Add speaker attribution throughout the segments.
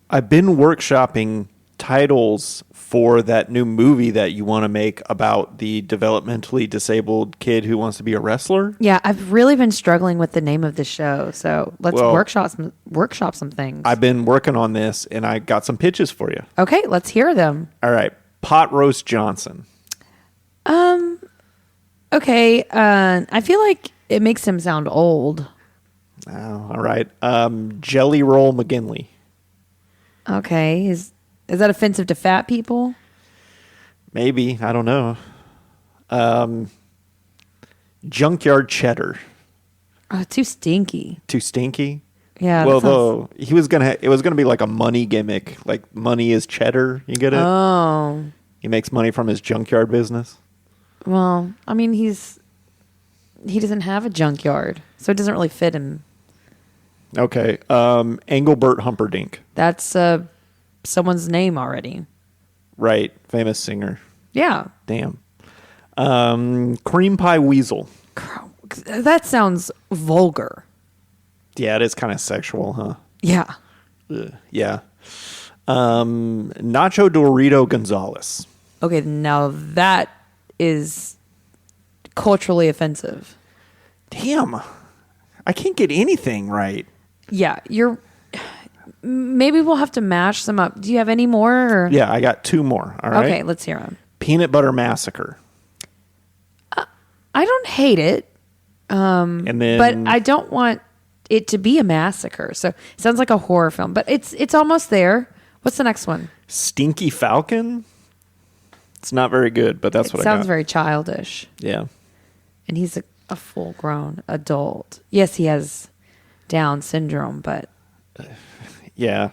Speaker 1: I've been workshopping titles for that new movie that you want to make about the developmentally disabled kid who wants to be a wrestler.
Speaker 2: Yeah, I've really been struggling with the name of the show, so let's workshop some things.
Speaker 1: I've been working on this, and I got some pitches for you.
Speaker 2: Okay, let's hear them.
Speaker 1: All right. Pot Roast Johnson.
Speaker 2: Okay, I feel like it makes him sound old.
Speaker 1: Oh, all right. Jelly Roll McGinley.
Speaker 2: Okay, is that offensive to fat people?
Speaker 1: Maybe. I don't know. Junkyard Cheddar.
Speaker 2: Oh, too stinky.
Speaker 1: Too stinky?
Speaker 2: Yeah.
Speaker 1: Well, though, it was gonna be like a money gimmick. Like money is cheddar. You get it?
Speaker 2: Oh.
Speaker 1: He makes money from his junkyard business.
Speaker 2: Well, I mean, he doesn't have a junkyard, so it doesn't really fit him.
Speaker 1: Okay. Engelbert Humperdinck.
Speaker 2: That's someone's name already.
Speaker 1: Right. Famous singer.
Speaker 2: Yeah.
Speaker 1: Damn. Cream Pie Weasel.
Speaker 2: That sounds vulgar.
Speaker 1: Yeah, it is kind of sexual, huh?
Speaker 2: Yeah.
Speaker 1: Ugh, yeah. Nacho Dorito Gonzalez.
Speaker 2: Okay, now that is culturally offensive.
Speaker 1: Damn. I can't get anything right.
Speaker 2: Yeah, maybe we'll have to mash some up. Do you have any more? Or?
Speaker 1: Yeah, I got two more. All right.
Speaker 2: Okay, let's hear them.
Speaker 1: Peanut Butter Massacre.
Speaker 2: I don't hate it.
Speaker 1: And then,
Speaker 2: but I don't want it to be a massacre. So it sounds like a horror film, but it's almost there. What's the next one?
Speaker 1: Stinky Falcon. It's not very good, but that's what I got.
Speaker 2: Sounds very childish.
Speaker 1: Yeah.
Speaker 2: And he's a full-grown adult. Yes, he has Down syndrome, but
Speaker 1: yeah.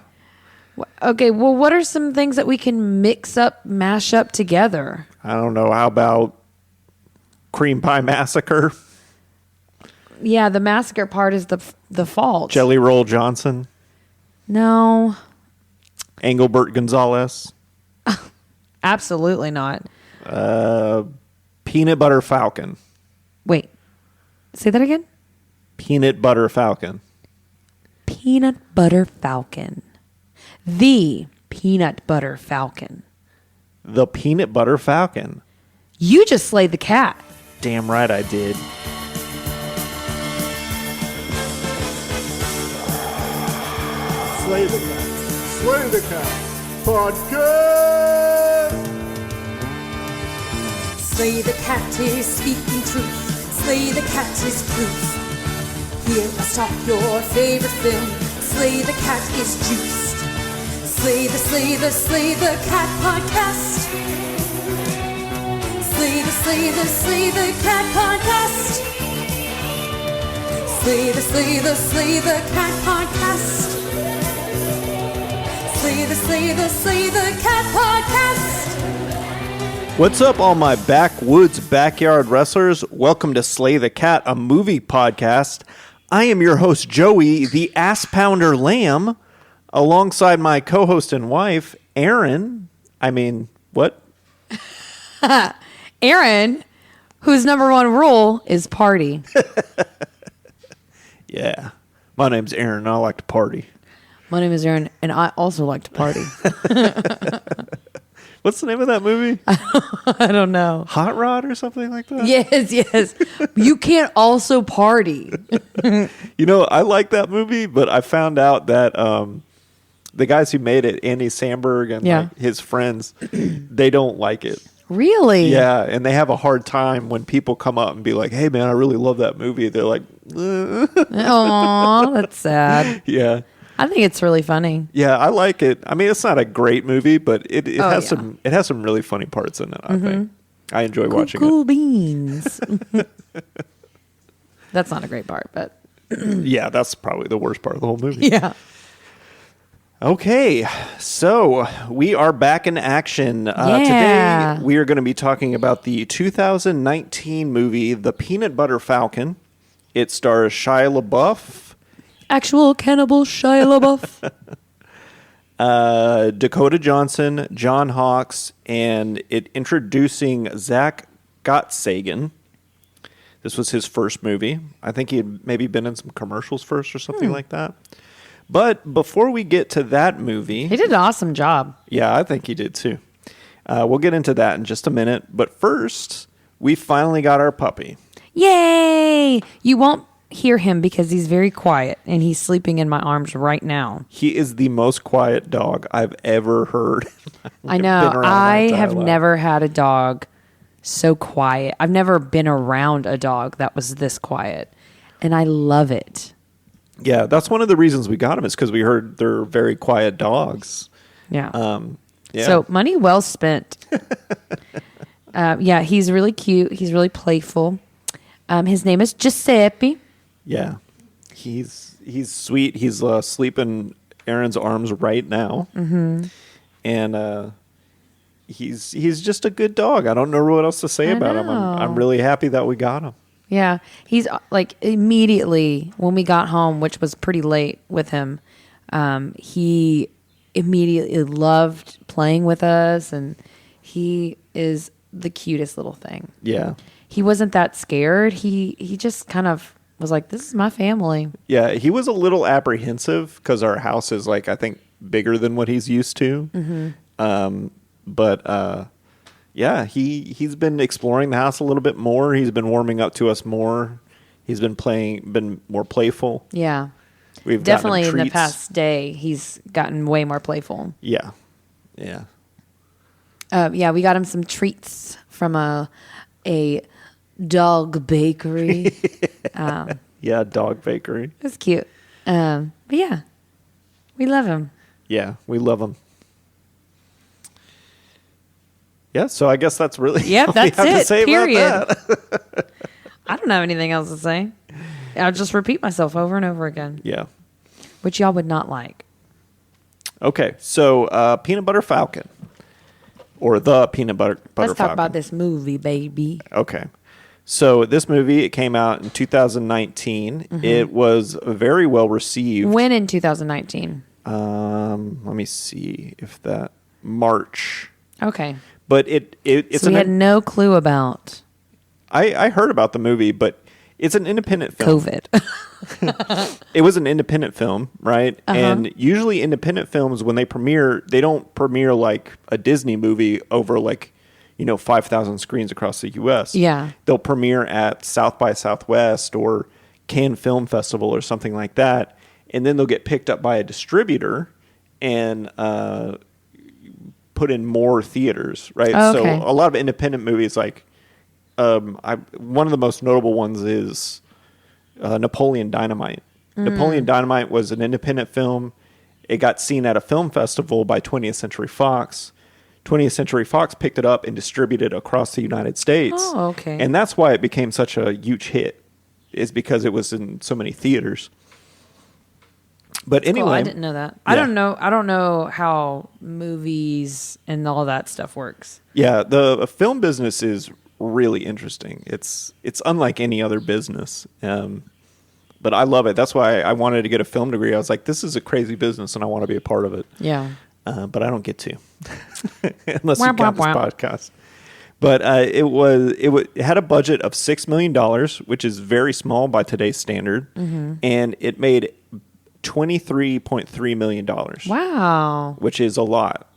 Speaker 2: Okay, well, what are some things that we can mash up together?
Speaker 1: I don't know. How about Cream Pie Massacre?
Speaker 2: Yeah, the massacre part is the fault.
Speaker 1: Jelly Roll Johnson.
Speaker 2: No.
Speaker 1: Engelbert Gonzalez.
Speaker 2: Absolutely not.
Speaker 1: Peanut Butter Falcon.
Speaker 2: Wait. Say that again?
Speaker 1: Peanut Butter Falcon.
Speaker 2: Peanut Butter Falcon. The Peanut Butter Falcon.
Speaker 1: The Peanut Butter Falcon.
Speaker 2: You just slayed the cat.
Speaker 1: Damn right I did.
Speaker 3: Slay the cat. Slay the cat. Podcast.
Speaker 4: Slay the cat is speaking truth. Slay the cat is proof. Here, let's talk your favorite film. Slay the cat is juiced. Slay the cat podcast. Slay the cat podcast. Slay the cat podcast. Slay the cat podcast.
Speaker 1: What's up, all my backwoods backyard wrestlers? Welcome to Slay the Cat, a movie podcast. I am your host, Joey, the ass pounder lamb, alongside my co-host and wife, Aaron. What?
Speaker 2: Aaron, whose number one rule is party.
Speaker 1: Yeah. My name's Aaron, and I like to party.
Speaker 2: My name is Aaron, and I also like to party.
Speaker 1: What's the name of that movie?
Speaker 2: I don't know.
Speaker 1: Hot Rod or something like that?
Speaker 2: Yes. You can't also party.
Speaker 1: You know, I like that movie, but I found out that the guys who made it, Andy Samberg and like, his friends, they don't like it.
Speaker 2: Really?
Speaker 1: Yeah, and they have a hard time when people come up and be like, hey, man, I really love that movie. They're like,
Speaker 2: Aw, that's sad.
Speaker 1: Yeah.
Speaker 2: I think it's really funny.
Speaker 1: Yeah, I like it. I mean, it's not a great movie, but it has some really funny parts in it, I think. I enjoy watching it.
Speaker 2: Cool beans. That's not a great part, but
Speaker 1: yeah, that's probably the worst part of the whole movie.
Speaker 2: yeah.
Speaker 1: Okay, so we are back in action. Today, we are going to be talking about the 2019 movie, The Peanut Butter Falcon. It stars Shia LaBeouf.
Speaker 2: Actual cannibal Shia LaBeouf.
Speaker 1: Dakota Johnson, John Hawkes, and it introducing Zach Gottsagen. This was his first movie. I think he had maybe been in some commercials first or something like that. But before we get to that movie,
Speaker 2: He did an awesome job.
Speaker 1: yeah, I think he did too. We'll get into that in just a minute. But first, we finally got our puppy.
Speaker 2: Yay! You won't hear him because he's very quiet and he's sleeping in my arms right now.
Speaker 1: He is the most quiet dog I've ever heard.
Speaker 2: I know. I have never had a dog so quiet. I've never been around a dog that was this quiet. And I love it.
Speaker 1: Yeah, that's one of the reasons we got him is because we heard they're very quiet dogs.
Speaker 2: Yeah.
Speaker 1: Yeah.
Speaker 2: So money well spent. Yeah, he's really cute. He's really playful. His name is Giuseppe.
Speaker 1: Yeah, he's sweet. He's sleeping Aaron's arms right now, and he's just a good dog. I don't know what else to say about him. I'm really happy that we got him.
Speaker 2: Yeah, he's like immediately when we got home, which was pretty late with him. He immediately loved playing with us, and he is the cutest little thing.
Speaker 1: Yeah,
Speaker 2: he wasn't that scared. He just kind of was like, this is my family.
Speaker 1: yeah. He was a little apprehensive because our house is like I think bigger than what he's used to. But yeah, he's been exploring the house a little bit more. He's been warming up to us more. He's been more playful.
Speaker 2: Yeah.
Speaker 1: We've
Speaker 2: Definitely
Speaker 1: gotten him
Speaker 2: in the
Speaker 1: treats.
Speaker 2: past day, he's gotten way more playful.
Speaker 1: Yeah, yeah.
Speaker 2: Yeah, we got him some treats from a dog bakery.
Speaker 1: Yeah, dog bakery.
Speaker 2: It was cute. But yeah, we love him.
Speaker 1: Yeah, we love them. Yeah, so I guess that's really
Speaker 2: Yep,
Speaker 1: all we
Speaker 2: that's
Speaker 1: have to
Speaker 2: it.
Speaker 1: say
Speaker 2: Period.
Speaker 1: about that.
Speaker 2: I don't have anything else to say. I'll just repeat myself over and over again,
Speaker 1: Yeah.
Speaker 2: which y'all would not like.
Speaker 1: Okay, so Peanut Butter Falcon, or the Peanut Butter
Speaker 2: Let's talk
Speaker 1: Falcon.
Speaker 2: about this movie, baby.
Speaker 1: Okay, so this movie, it came out in 2019. It was very well received.
Speaker 2: When in 2019?
Speaker 1: Let me see if that March.
Speaker 2: Okay.
Speaker 1: But it's
Speaker 2: So we had no clue about
Speaker 1: I heard about the movie, but it's an independent film.
Speaker 2: COVID.
Speaker 1: It was an independent film, right?
Speaker 2: Uh-huh.
Speaker 1: And usually independent films, when they premiere, they don't premiere like a Disney movie over 5,000 screens across the U.S.
Speaker 2: Yeah.
Speaker 1: They'll premiere at South by Southwest or Cannes Film Festival or something like that. And then they'll get picked up by a distributor and put in more theaters, right?
Speaker 2: Oh, okay.
Speaker 1: So a lot of independent movies, like one of the most notable ones is Napoleon Dynamite. Napoleon Dynamite was an independent film. It got seen at a film festival by 20th Century Fox. 20th Century Fox picked it up and distributed it across the United States.
Speaker 2: Oh, okay.
Speaker 1: And that's why it became such a huge hit, is because it was in so many theaters. But anyway,
Speaker 2: Cool, I didn't know that.
Speaker 1: Yeah.
Speaker 2: I don't know how movies and all that stuff works.
Speaker 1: Yeah, the film business is really interesting. It's unlike any other business. But I love it. That's why I wanted to get a film degree. I was like, this is a crazy business and I want to be a part of it.
Speaker 2: Yeah.
Speaker 1: But I don't get to unless you
Speaker 2: Wah,
Speaker 1: count this
Speaker 2: wah, wah.
Speaker 1: podcast. But it had a budget of $6 million, which is very small by today's standard. And it made $23.3 million.
Speaker 2: Wow.
Speaker 1: Which is a lot.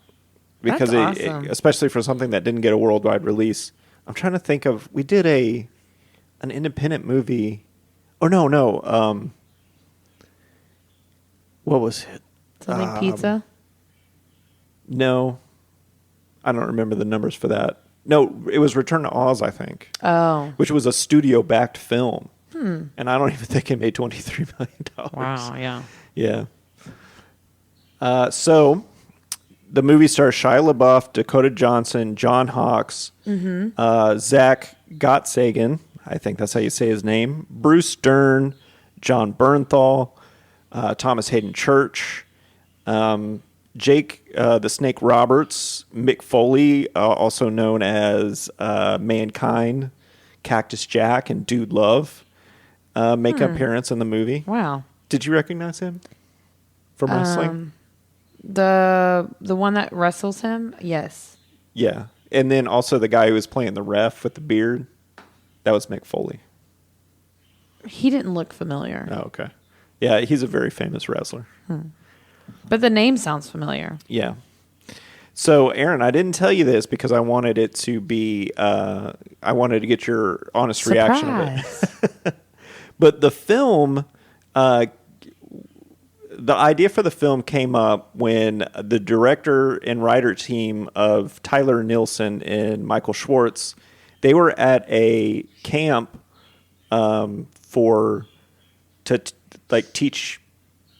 Speaker 1: Because
Speaker 2: That's awesome.
Speaker 1: especially for something that didn't get a worldwide release. I'm trying to think of, we did an independent movie. Oh, no. What was it?
Speaker 2: Something pizza?
Speaker 1: No. I don't remember the numbers for that. No, it was Return to Oz, I think.
Speaker 2: Oh.
Speaker 1: Which was a studio-backed film. And I don't even think it made $23 million.
Speaker 2: Wow, yeah.
Speaker 1: Yeah. So the movie stars Shia LaBeouf, Dakota Johnson, John Hawkes, Zach Gottsagen, I think that's how you say his name, Bruce Dern, John Bernthal, Thomas Hayden Church, Jake the Snake Roberts, Mick Foley, also known as Mankind, Cactus Jack, and Dude Love, make an appearance in the movie.
Speaker 2: Wow.
Speaker 1: Did you recognize him from wrestling?
Speaker 2: The one that wrestles him? Yes.
Speaker 1: Yeah. And then also the guy who was playing the ref with the beard, that was Mick Foley.
Speaker 2: He didn't look familiar.
Speaker 1: Oh, okay. Yeah, he's a very famous wrestler.
Speaker 2: But the name sounds familiar.
Speaker 1: Yeah. So, Aaron, I didn't tell you this because I wanted it to be, I wanted to get your honest reaction of it. But the film, the idea for the film came up when the director and writer team of Tyler Nielsen and Michael Schwartz, they were at a camp to teach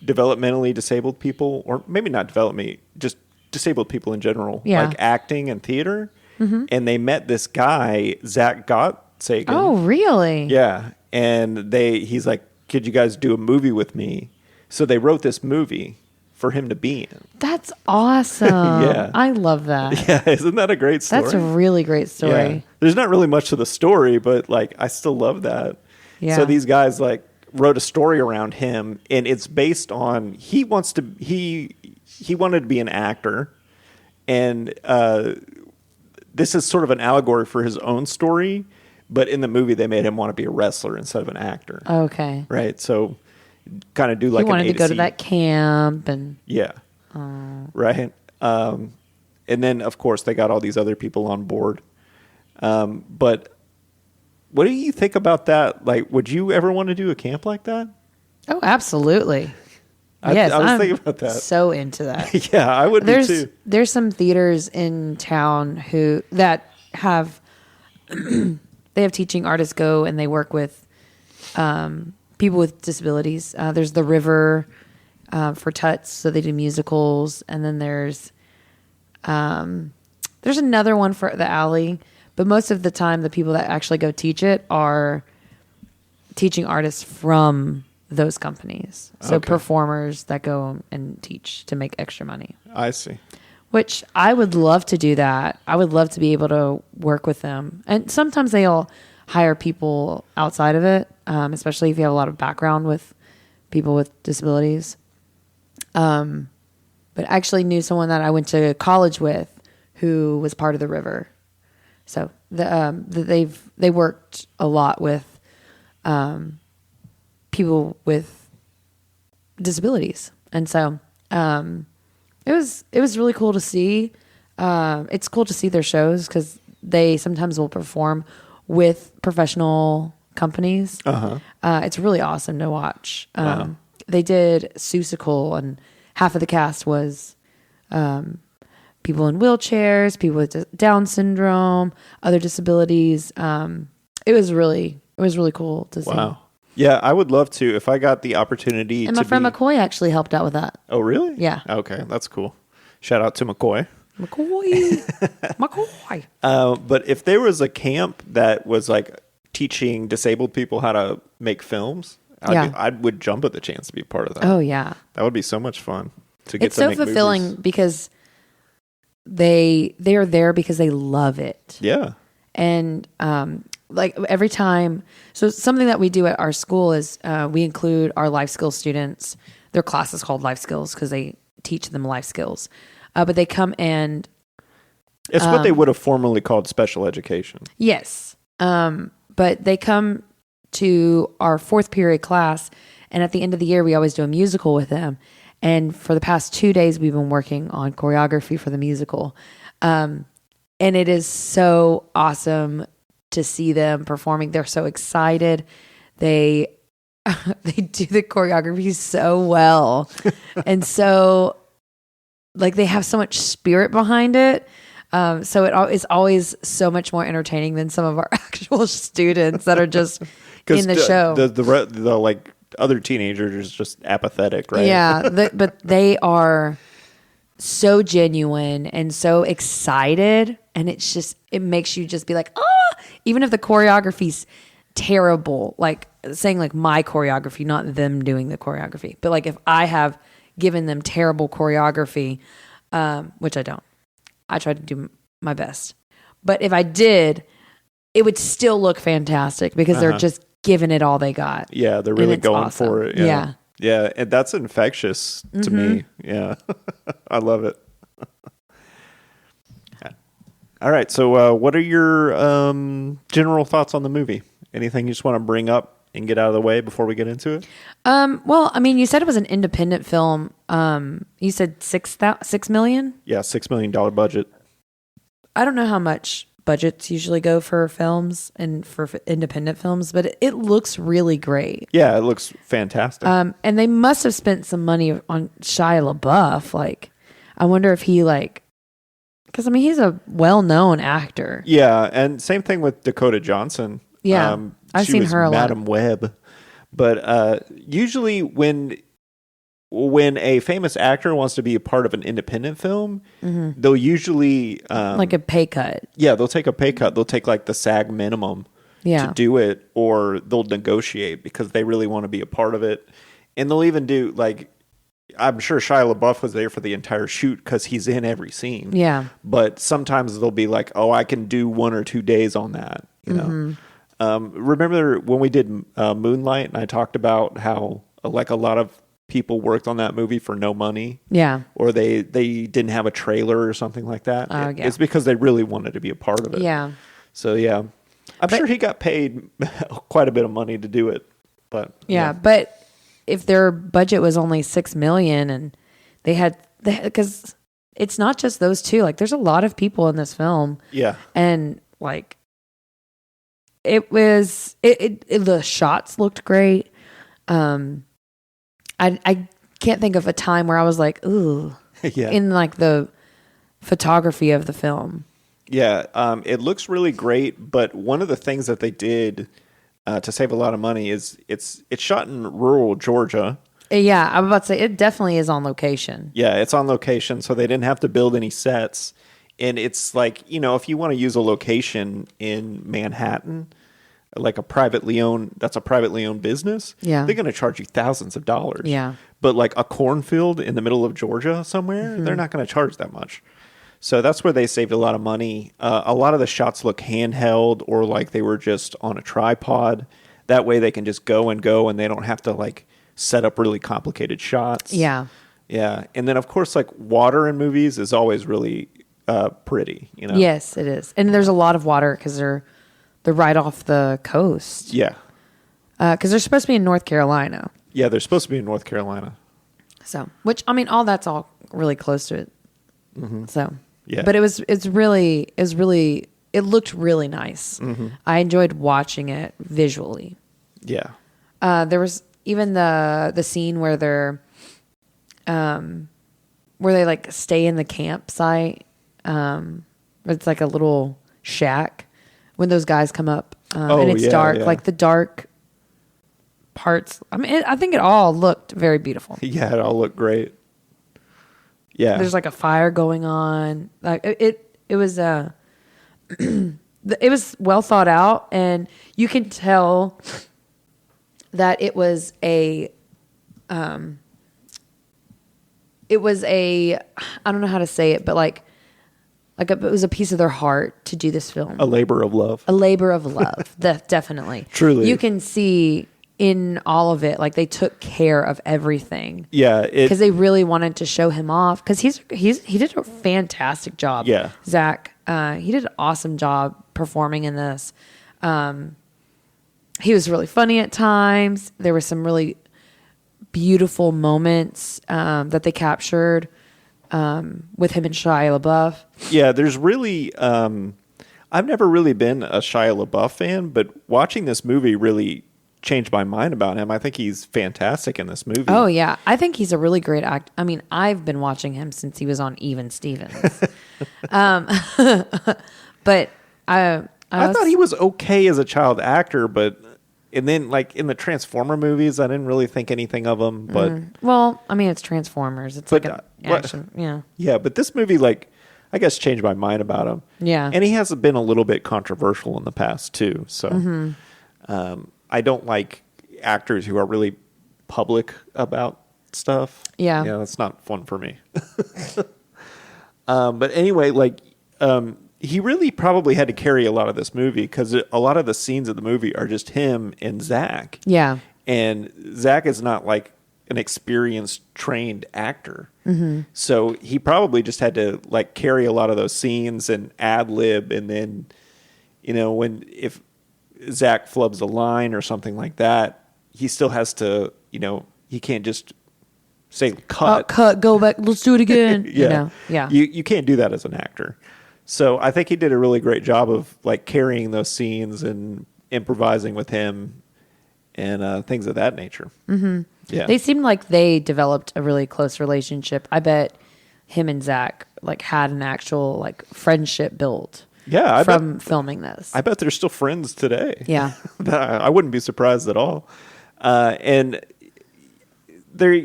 Speaker 1: developmentally disabled people, or maybe not developmentally, just disabled people in general, like acting and theater. And they met this guy, Zach Gottsagen.
Speaker 2: Oh, really?
Speaker 1: Yeah. And he's like, could you guys do a movie with me? So they wrote this movie for him to be in.
Speaker 2: That's awesome.
Speaker 1: Yeah.
Speaker 2: I love that.
Speaker 1: Yeah. Isn't that a great story?
Speaker 2: That's a really great story.
Speaker 1: Yeah. There's not really much to the story, but I still love that.
Speaker 2: Yeah.
Speaker 1: So these guys wrote a story around him, and it's based on, he wanted to be an actor. And this is sort of an allegory for his own story, but in the movie they made him want to be a wrestler instead of an actor.
Speaker 2: Okay.
Speaker 1: Right. So kind of do
Speaker 2: He wanted to go to that camp and
Speaker 1: yeah. Right. And then of course they got all these other people on board. But what do you think about that? Would you ever want to do a camp like that?
Speaker 2: Oh, absolutely. Yes,
Speaker 1: I was
Speaker 2: I'm
Speaker 1: thinking about that.
Speaker 2: So into that.
Speaker 1: Yeah, I would be too.
Speaker 2: There's some theaters in town that have they have teaching artists go and they work with people with disabilities. There's the River for Tuts, so they do musicals, and then there's another one for the Alley. But most of the time, the people that actually go teach it are teaching artists from those companies. So performers that go and teach to make extra money.
Speaker 1: I see.
Speaker 2: Which I would love to do that. I would love to be able to work with them. And sometimes they'll hire people outside of it, especially if you have a lot of background with people with disabilities. But I actually knew someone that I went to college with who was part of the River. So they worked a lot with people with disabilities, and so it was really cool to see. It's cool to see their shows because they sometimes will perform with professional companies. It's really awesome to watch.
Speaker 1: Wow.
Speaker 2: They did Seussical, and half of the cast was people in wheelchairs, people with Down syndrome, other disabilities. It was really cool to see.
Speaker 1: Wow. Yeah, I would love to if I got the opportunity.
Speaker 2: And my friend McCoy actually helped out with that.
Speaker 1: Oh, really?
Speaker 2: Yeah.
Speaker 1: Okay, that's cool. Shout out to McCoy.
Speaker 2: McCoy.
Speaker 1: But if there was a camp that was teaching disabled people how to make films, I would jump at the chance to be part of that.
Speaker 2: Oh yeah,
Speaker 1: that would be so much fun to get.
Speaker 2: It's so fulfilling
Speaker 1: movies.
Speaker 2: Because they are there because they love it.
Speaker 1: Yeah.
Speaker 2: And every time, so something that we do at our school is we include our life skills students. Their class is called life skills because they teach them life skills. But they come and
Speaker 1: it's what they would have formerly called special education.
Speaker 2: Yes. But they come to our fourth period class, and at the end of the year, we always do a musical with them. And for the past 2 days, we've been working on choreography for the musical. And it is so awesome to see them performing. They're so excited. They do the choreography so well. And so they have so much spirit behind it. So it is always so much more entertaining than some of our actual students that are just in the show.
Speaker 1: The other teenagers are just apathetic, right?
Speaker 2: Yeah, but they are so genuine and so excited, and it makes you just be like, oh, even if the choreography's terrible, saying my choreography, not them doing the choreography, but if I have given them terrible choreography, which I don't. I try to do my best. But if I did, it would still look fantastic because they're just giving it all they got.
Speaker 1: Yeah, they're really going
Speaker 2: awesome.
Speaker 1: for it.
Speaker 2: Yeah.
Speaker 1: Yeah, and that's infectious to me. Yeah. I love it. All right, so what are your general thoughts on the movie? Anything you just want to bring up and get out of the way before we get into it?
Speaker 2: Well, I mean, you said it was an independent film. You said 6 million?
Speaker 1: Yeah, $6 million budget.
Speaker 2: I don't know how much budgets usually go for films and for independent films, but it looks really great.
Speaker 1: Yeah, it looks fantastic.
Speaker 2: And they must have spent some money on Shia LaBeouf. Like, I wonder if he because I mean, he's a well-known actor.
Speaker 1: Yeah, and same thing with Dakota Johnson.
Speaker 2: Yeah, I've seen her a lot.
Speaker 1: Madam Web. But usually when a famous actor wants to be a part of an independent film, they'll usually
Speaker 2: like a pay cut.
Speaker 1: Yeah, they'll take a pay cut. They'll take like the SAG minimum to do it, or they'll negotiate because they really want to be a part of it. And they'll even do like, I'm sure Shia LaBeouf was there for the entire shoot because he's in every scene.
Speaker 2: Yeah.
Speaker 1: But sometimes they'll be like, oh, I can do 1 or 2 days on that, you know. Remember when we did Moonlight and I talked about how like a lot of people worked on that movie for no money?
Speaker 2: Yeah.
Speaker 1: Or they didn't have a trailer or something like that.
Speaker 2: Oh, yeah.
Speaker 1: It's because they really wanted to be a part of it.
Speaker 2: Yeah.
Speaker 1: So, yeah. I'm sure he got paid quite a bit of money to do it. But
Speaker 2: yeah, but if their budget was only 6 million and they had because it's not just those two, like there's a lot of people in this film.
Speaker 1: Yeah.
Speaker 2: And like the shots looked great. I can't think of a time where I was like, ooh, in like the photography of the film. Yeah.
Speaker 1: It looks really great, but one of the things that they did to save a lot of money is it's shot in rural Georgia.
Speaker 2: Yeah, I'm about to say it definitely is on location.
Speaker 1: Yeah, it's on location, so they didn't have to build any sets. And it's like, you know, if you want to use a location in Manhattan, like that's a privately owned business, they're going to charge you thousands of dollars.
Speaker 2: Yeah.
Speaker 1: But like a cornfield in the middle of Georgia somewhere, they're not going to charge that much. So that's where they saved a lot of money. A lot of the shots look handheld or like they were just on a tripod. That way they can just go and they don't have to like set up really complicated shots.
Speaker 2: Yeah.
Speaker 1: Yeah. And then of course like water in movies is always really pretty, you know?
Speaker 2: Yes, it is. And there's a lot of water because they're right off the coast.
Speaker 1: Yeah.
Speaker 2: Because they're supposed to be in North Carolina.
Speaker 1: Yeah, they're supposed to be in North Carolina.
Speaker 2: So, which, I mean, that's all really close to it. So,
Speaker 1: yeah.
Speaker 2: But it looked really nice. I enjoyed watching it visually.
Speaker 1: Yeah.
Speaker 2: There was even the scene where they like stay in the campsite. It's like a little shack when those guys come up, and it's dark, like the dark parts. I mean, I think it all looked very beautiful.
Speaker 1: Yeah, it all looked great. Yeah,
Speaker 2: there's like a fire going on. Like it was it was well thought out, and you can tell that it was a I don't know how to say it, but it was a piece of their heart to do this film.
Speaker 1: A labor of love.
Speaker 2: A labor of love. Definitely.
Speaker 1: Truly.
Speaker 2: You can see in all of it, like they took care of everything.
Speaker 1: Yeah.
Speaker 2: Because they really wanted to show him off. Because he did a fantastic job.
Speaker 1: Yeah.
Speaker 2: Zach, he did an awesome job performing in this. He was really funny at times. There were some really beautiful moments that they captured with him and Shia LaBeouf.
Speaker 1: Yeah, there's really I've never really been a Shia LaBeouf fan, but watching this movie really changed my mind about him. I think he's fantastic in this movie.
Speaker 2: Oh yeah, I think he's a really great actor. I mean, I've been watching him since he was on Even Stevens. But I
Speaker 1: thought he was okay as a child actor, and then like in the Transformer movies, I didn't really think anything of him. But
Speaker 2: well, I mean, it's Transformers. It's like an action. Yeah.
Speaker 1: Yeah, but this movie, like, I guess changed my mind about him.
Speaker 2: Yeah.
Speaker 1: And he has been a little bit controversial in the past too. So I don't like actors who are really public about stuff.
Speaker 2: Yeah.
Speaker 1: Yeah, that's not fun for me. But anyway, like, he really probably had to carry a lot of this movie because a lot of the scenes of the movie are just him and Zach.
Speaker 2: Yeah.
Speaker 1: And Zach is not like an experienced, trained actor. So he probably just had to like carry a lot of those scenes and ad lib. And then, you know, Zach flubs a line or something like that, he still has to, he can't just say cut.
Speaker 2: Cut, go back, let's do it again.
Speaker 1: Yeah.
Speaker 2: Yeah.
Speaker 1: You can't do that as an actor. So I think he did a really great job of like carrying those scenes and improvising with him and things of that nature. Mm-hmm. Yeah.
Speaker 2: They seemed like they developed a really close relationship. I bet him and Zach like had an actual like friendship built.
Speaker 1: Yeah,
Speaker 2: from filming this.
Speaker 1: I bet they're still friends today.
Speaker 2: Yeah.
Speaker 1: I wouldn't be surprised at all. And there,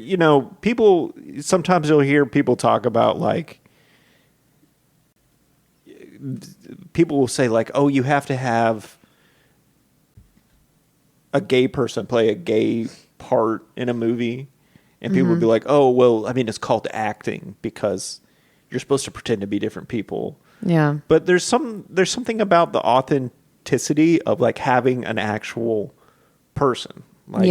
Speaker 1: people, sometimes you'll hear people talk about like, people will say like, oh, you have to have a gay person play a gay part in a movie. And people would be like, oh, well, I mean, it's called acting because you're supposed to pretend to be different people.
Speaker 2: Yeah.
Speaker 1: But there's something about the authenticity of like having an actual person. Like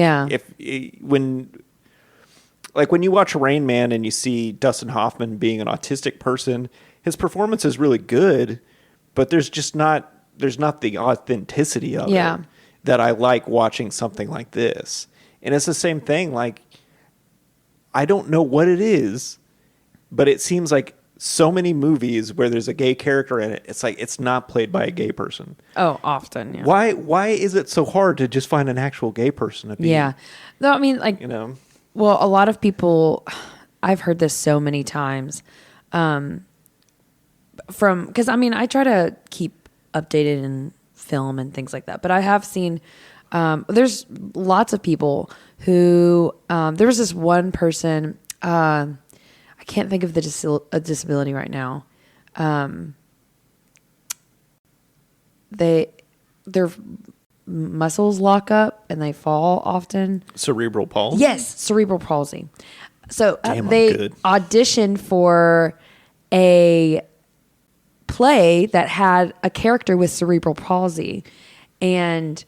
Speaker 1: when you watch Rain Man and you see Dustin Hoffman being an autistic person, his performance is really good, but there's not the authenticity of it that I like watching something like this. And it's the same thing. Like, I don't know what it is, but it seems like so many movies where there's a gay character in it, it's like it's not played by a gay person.
Speaker 2: Oh, often. Yeah.
Speaker 1: Why is it so hard to just find an actual gay person to be?
Speaker 2: Yeah. No, I mean, like, well, a lot of people, I've heard this so many times, because I mean, I try to keep updated in film and things like that, but I have seen, there's lots of people who, there was this one person, I can't think of the disability right now. Their muscles lock up and they fall often.
Speaker 1: Cerebral palsy?
Speaker 2: Yes, cerebral palsy. So
Speaker 1: Damn,
Speaker 2: they auditioned for a play that had a character with cerebral palsy, and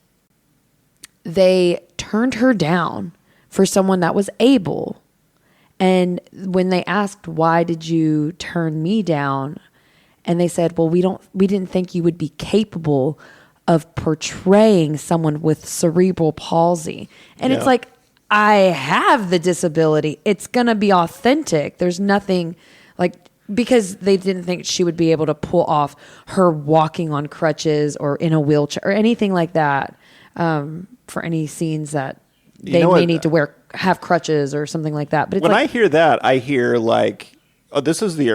Speaker 2: they turned her down for someone that was able. And when they asked, why did you turn me down? And they said, well, we didn't think you would be capable of portraying someone with cerebral palsy. And it's like, I have the disability. It's going to be authentic. There's nothing like, because they didn't think she would be able to pull off her walking on crutches or in a wheelchair or anything like that, for any scenes that they may need to have crutches or something like that. But it's
Speaker 1: when I hear that, I hear like, oh, this is the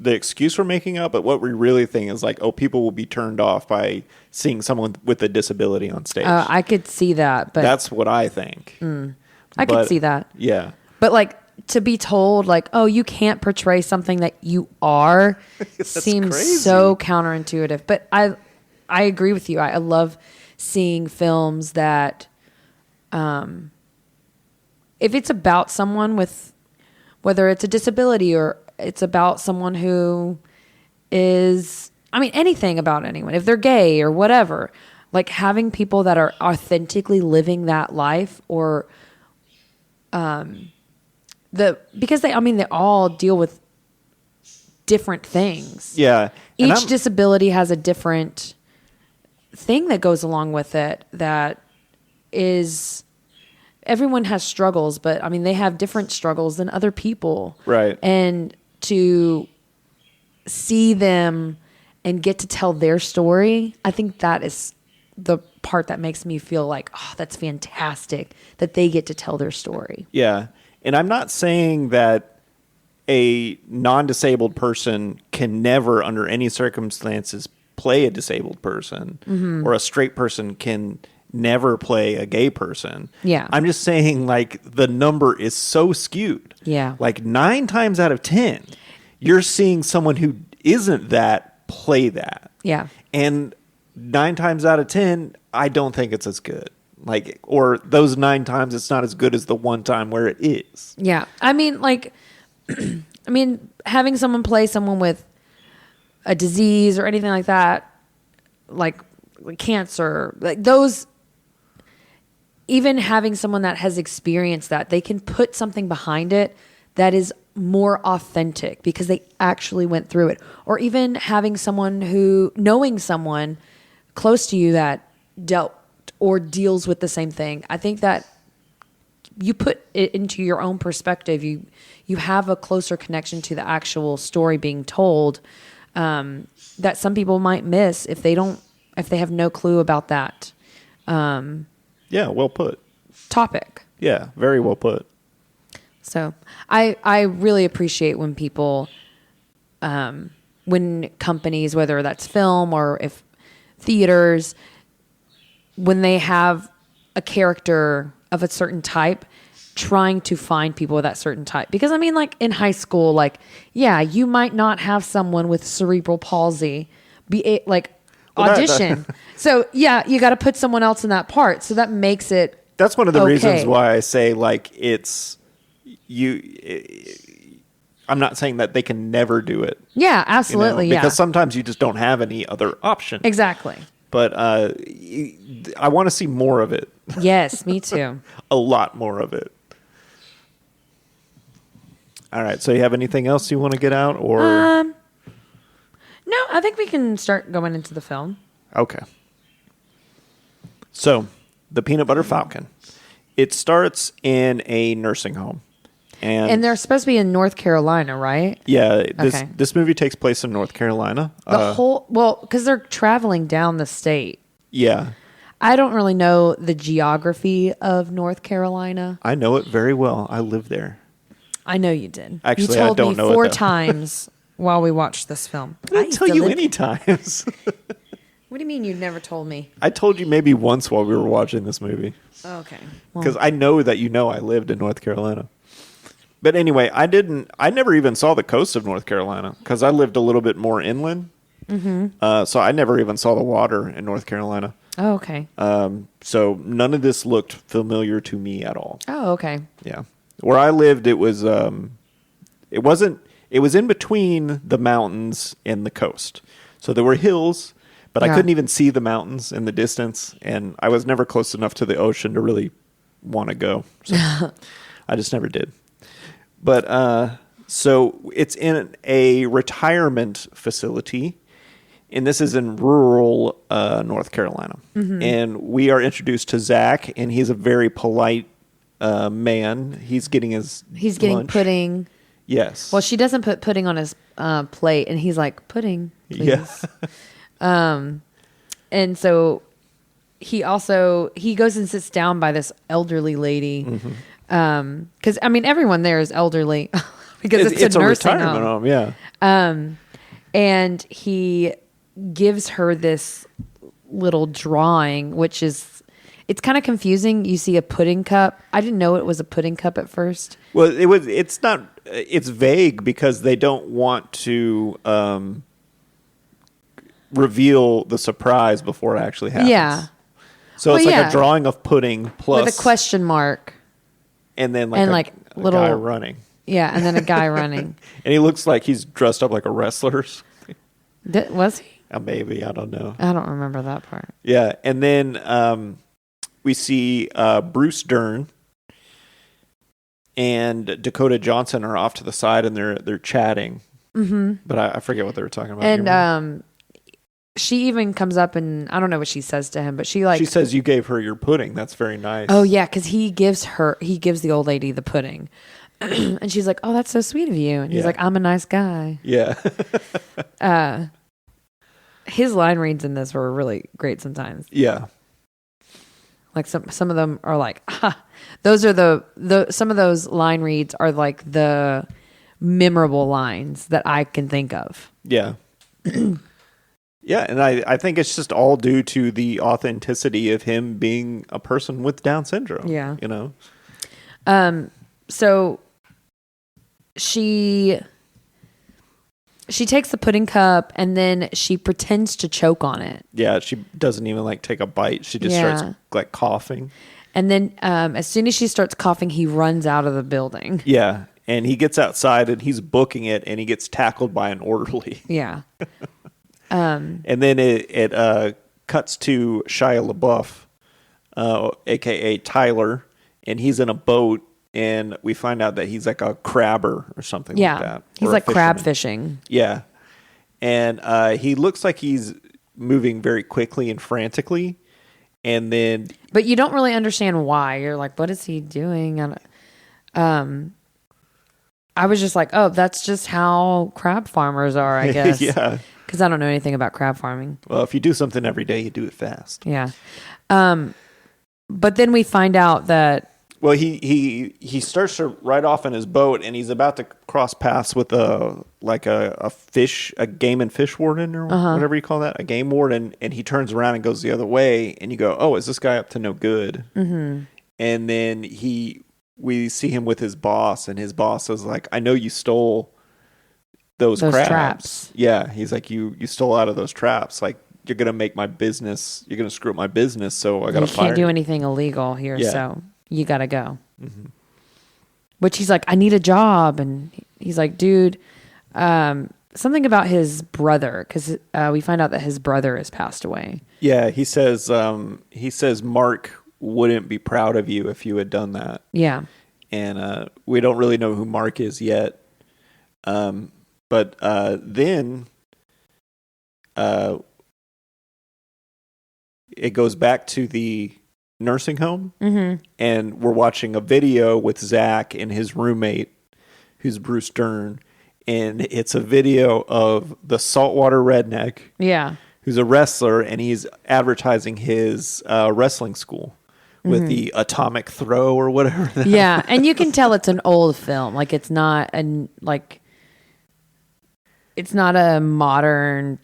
Speaker 1: excuse we're making up, but what we really think is like, oh, people will be turned off by seeing someone with a disability on stage.
Speaker 2: I could see that, but
Speaker 1: that's what I think.
Speaker 2: I could see that.
Speaker 1: Yeah.
Speaker 2: But like to be told like, oh, you can't portray something that you are seems
Speaker 1: crazy.
Speaker 2: So counterintuitive. But I agree with you. I love seeing films that, if it's about someone with, whether it's a disability or it's about someone who is, I mean, anything about anyone, if they're gay or whatever, like having people that are authentically living that life or, because they all deal with different things.
Speaker 1: Yeah.
Speaker 2: Each disability has a different thing that goes along with it that is, everyone has struggles, but I mean, they have different struggles than other people.
Speaker 1: Right.
Speaker 2: And to see them and get to tell their story, I think that is the part that makes me feel like, oh, that's fantastic that they get to tell their story.
Speaker 1: Yeah. And I'm not saying that a non-disabled person can never, under any circumstances, play a disabled person, or a straight person can never play a gay person.
Speaker 2: Yeah.
Speaker 1: I'm just saying, like, the number is so skewed.
Speaker 2: Yeah.
Speaker 1: Like 9 times out of 10, you're seeing someone who isn't that play that.
Speaker 2: Yeah.
Speaker 1: And 9 times out of 10, I don't think it's as good. Like, or those 9 times, it's not as good as the one time where it is.
Speaker 2: Yeah. I mean, like, having someone play someone with a disease or anything like that, like cancer, like those, even having someone that has experienced that, they can put something behind it that is more authentic because they actually went through it. Or even having someone knowing someone close to you that dealt or deals with the same thing. I think that you put it into your own perspective. You have a closer connection to the actual story being told that some people might miss if they have no clue about that.
Speaker 1: Yeah, well put.
Speaker 2: Topic.
Speaker 1: Yeah, very well put.
Speaker 2: So I really appreciate when people, when companies, whether that's film or if theaters, when they have a character of a certain type, trying to find people with that certain type. Because I mean, like in high school, like, yeah, you might not have someone with cerebral palsy audition. So yeah, you got to put someone else in that part. So that makes it.
Speaker 1: That's one of the
Speaker 2: okay.
Speaker 1: reasons why I say like I'm not saying that they can never do it.
Speaker 2: Yeah, absolutely.
Speaker 1: Because sometimes you just don't have any other option.
Speaker 2: Exactly.
Speaker 1: But I want to see more of it.
Speaker 2: Yes, me too.
Speaker 1: A lot more of it. All right. So you have anything else you want to get out, or?
Speaker 2: No, I think we can start going into the film.
Speaker 1: Okay. So, the Peanut Butter Falcon. It starts in a nursing home.
Speaker 2: And they're supposed to be in North Carolina, right?
Speaker 1: Yeah.
Speaker 2: Okay.
Speaker 1: This movie takes place in North Carolina.
Speaker 2: Because they're traveling down the state.
Speaker 1: Yeah.
Speaker 2: I don't really know the geography of North Carolina.
Speaker 1: I know it very well. I live there.
Speaker 2: I know you did.
Speaker 1: Actually,
Speaker 2: you
Speaker 1: I
Speaker 2: told
Speaker 1: don't
Speaker 2: me
Speaker 1: know it,
Speaker 2: 4
Speaker 1: though.
Speaker 2: times while we watched this film.
Speaker 1: I didn't tell you any times.
Speaker 2: What do you mean you never told me?
Speaker 1: I told you maybe once while we were watching this movie.
Speaker 2: Okay.
Speaker 1: Because I know that I lived in North Carolina. But anyway, I never even saw the coast of North Carolina because I lived a little bit more inland. Mm-hmm. So I never even saw the water in North Carolina.
Speaker 2: Oh, okay.
Speaker 1: So none of this looked familiar to me at all.
Speaker 2: Oh, okay.
Speaker 1: Yeah. Where I lived, it was in between the mountains and the coast. So there were hills, but I couldn't even see the mountains in the distance. And I was never close enough to the ocean to really want to go. So I just never did. But so it's in a retirement facility, and this is in rural North Carolina. Mm-hmm. And we are introduced to Zach, and he's a very polite man. He's getting lunch.
Speaker 2: Pudding.
Speaker 1: Yes.
Speaker 2: Well, she doesn't put pudding on his plate, and he's like, pudding, please.
Speaker 1: Yeah.
Speaker 2: And so he goes and sits down by this elderly lady. Mm-hmm. Because I mean, everyone there is elderly because it's a nursing
Speaker 1: retirement home. Yeah.
Speaker 2: And he gives her this little drawing, which is, it's kind of confusing. You see a pudding cup. I didn't know it was a pudding cup at first.
Speaker 1: Well, it's vague because they don't want to reveal the surprise before it actually happens. Yeah. So it's like a drawing of pudding plus
Speaker 2: with a question mark.
Speaker 1: And then a little guy running.
Speaker 2: Yeah, and then a guy running.
Speaker 1: And he looks like he's dressed up like a wrestler.
Speaker 2: Was he?
Speaker 1: Maybe. I don't know.
Speaker 2: I don't remember that part.
Speaker 1: Yeah. And then we see Bruce Dern and Dakota Johnson are off to the side, and they're chatting. Mm-hmm. But I forget what they were talking about.
Speaker 2: And she even comes up, and I don't know what she says to him, but she
Speaker 1: says, "You gave her your pudding. That's very nice."
Speaker 2: Oh yeah, because he gives the old lady the pudding, and she's like, "Oh, that's so sweet of you." And he's like, "I'm a nice guy."
Speaker 1: Yeah.
Speaker 2: His line reads in this were really great sometimes.
Speaker 1: Yeah.
Speaker 2: Like some of them are like, those are some of those line reads are like the memorable lines that I can think of.
Speaker 1: Yeah. Yeah, and I think it's just all due to the authenticity of him being a person with Down syndrome.
Speaker 2: Yeah.
Speaker 1: You know?
Speaker 2: So she takes the pudding cup and then she pretends to choke on it.
Speaker 1: Yeah, she doesn't even take a bite. She just starts coughing.
Speaker 2: And then as soon as she starts coughing, he runs out of the building.
Speaker 1: Yeah, and he gets outside and he's booking it and he gets tackled by an orderly.
Speaker 2: Yeah.
Speaker 1: And then it cuts to Shia LaBeouf, a.k.a. Tyler, and he's in a boat, and we find out that he's like a crabber or something like that.
Speaker 2: He's like crab fishing.
Speaker 1: Yeah. And he looks like he's moving very quickly and frantically, And then,
Speaker 2: But you don't really understand why. You're like, what is he doing? And I was just like, oh, that's just how crab farmers are, I guess.
Speaker 1: yeah.
Speaker 2: Because I don't know anything about crab farming.
Speaker 1: Well, if you do something every day, you do it fast.
Speaker 2: Yeah. But then we find out that
Speaker 1: Well, he starts to ride off in his boat, and he's about to cross paths with a game and fish warden or whatever you call that, a game warden, and he turns around and goes the other way, and you go, oh, is this guy up to no good? Mm-hmm. And then we see him with his boss, and his boss is like, I know you stole those crabs.
Speaker 2: traps.
Speaker 1: Yeah, he's like, you stole out of those traps. Like, you're gonna make my business. You're gonna screw up my business. So I gotta fire you.
Speaker 2: You can't do anything illegal here,
Speaker 1: Yeah.
Speaker 2: so you gotta go. Mm-hmm. Which he's like, I need a job, and he's like, dude, something about his brother, because we find out that his brother has passed away.
Speaker 1: Yeah, he says Mark wouldn't be proud of you if you had done that.
Speaker 2: Yeah,
Speaker 1: and we don't really know who Mark is yet. But then it goes back to the nursing home, and we're watching a video with Zach and his roommate, who's Bruce Dern, and it's a video of the saltwater redneck, who's a wrestler, and he's advertising his wrestling school with the atomic throw or whatever.
Speaker 2: Yeah, and you can tell it's an old film. Like it's not a modern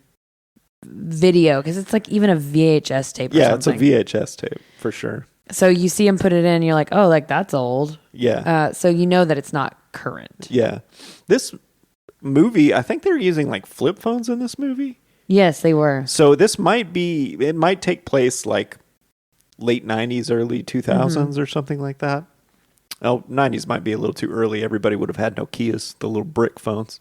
Speaker 2: video, because it's like even a VHS tape or something.
Speaker 1: Yeah, it's a VHS tape for sure.
Speaker 2: So you see him put it in, you're like, oh, like that's old.
Speaker 1: Yeah.
Speaker 2: So you know that it's not current.
Speaker 1: Yeah. This movie, I think they were using like flip phones in this movie.
Speaker 2: Yes, they were.
Speaker 1: So it might take place like late 90s, early 2000s or something like that. Oh, 90s might be a little too early. Everybody would have had Nokias, the little brick phones.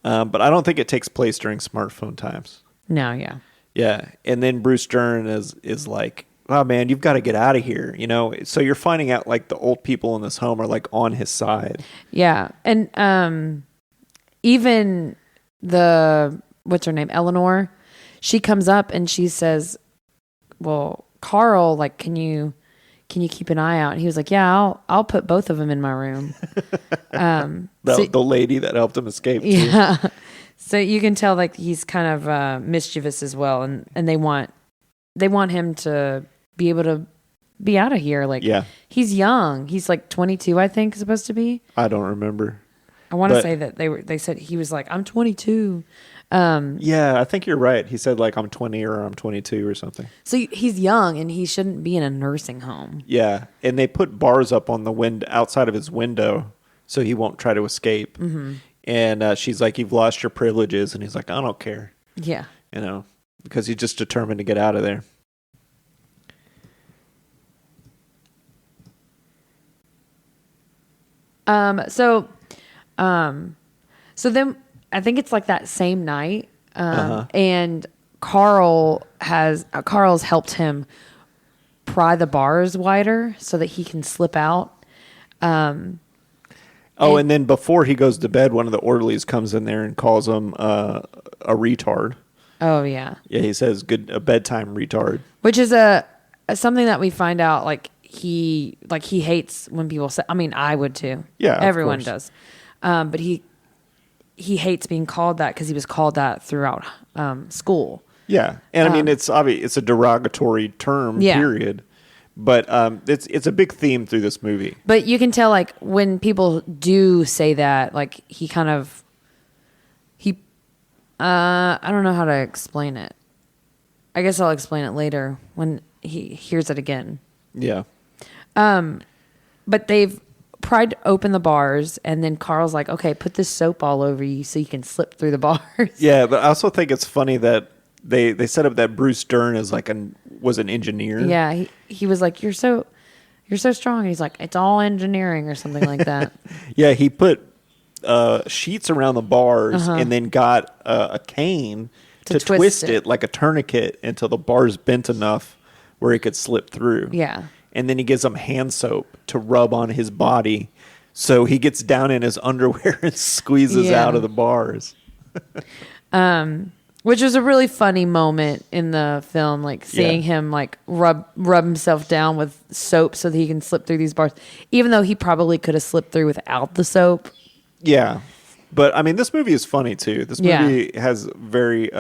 Speaker 1: But I don't think it takes place during smartphone times.
Speaker 2: No, yeah.
Speaker 1: Yeah. And then Bruce Dern is like, oh man, you've got to get out of here. You know, so you're finding out like the old people in this home are like on his side.
Speaker 2: Yeah. And even what's her name? Eleanor, she comes up and she says, well, Carl, like, can you keep an eye out? And he was like, yeah, I'll put both of them in my room.
Speaker 1: The lady that helped him escape. Too.
Speaker 2: Yeah. So you can tell like he's kind of mischievous as well, and they want him to be able to be out of here. Like,
Speaker 1: yeah.
Speaker 2: He's young. He's like 22, I think, supposed to be.
Speaker 1: I don't remember.
Speaker 2: I want to say that they said he was like, I'm 22.
Speaker 1: Yeah, I think you're right. He said like I'm 20 or I'm 22 or something.
Speaker 2: So he's young and he shouldn't be in a nursing home.
Speaker 1: Yeah, and they put bars up on the outside of his window so he won't try to escape. Mm-hmm. And she's like, "You've lost your privileges," and he's like, "I don't care."
Speaker 2: Yeah,
Speaker 1: you know, because he's just determined to get out of there.
Speaker 2: So then I think it's like that same night, and Carl's helped him pry the bars wider so that he can slip out.
Speaker 1: And then before he goes to bed, one of the orderlies comes in there and calls him a retard. Oh yeah. Yeah, he says a bedtime retard.
Speaker 2: Which is something that we find out he hates when people say. I mean, I would too.
Speaker 1: Yeah,
Speaker 2: everyone does. But he hates being called that because he was called that throughout school.
Speaker 1: Yeah, and I mean it's obvious. It's a derogatory term. Yeah. Period. But it's a big theme through this movie.
Speaker 2: But you can tell, like, when people do say that, like, he kind of, I don't know how to explain it. I guess I'll explain it later when he hears it again.
Speaker 1: Yeah.
Speaker 2: But they've pried open the bars, and then Carl's like, okay, put this soap all over you so you can slip through the bars.
Speaker 1: Yeah, but I also think it's funny that they set up that Bruce Dern as was an engineer.
Speaker 2: Yeah, he was like, you're so strong. And he's like, it's all engineering or something like that.
Speaker 1: Yeah, he put sheets around the bars and then got a cane to twist it like a tourniquet until the bars bent enough where he could slip through.
Speaker 2: Yeah.
Speaker 1: And then he gives him hand soap to rub on his body. So he gets down in his underwear and squeezes out of the bars.
Speaker 2: Which was a really funny moment in the film, like seeing him like rub himself down with soap so that he can slip through these bars, even though he probably could have slipped through without the soap.
Speaker 1: Yeah. But I mean, this movie is funny too. This movie has very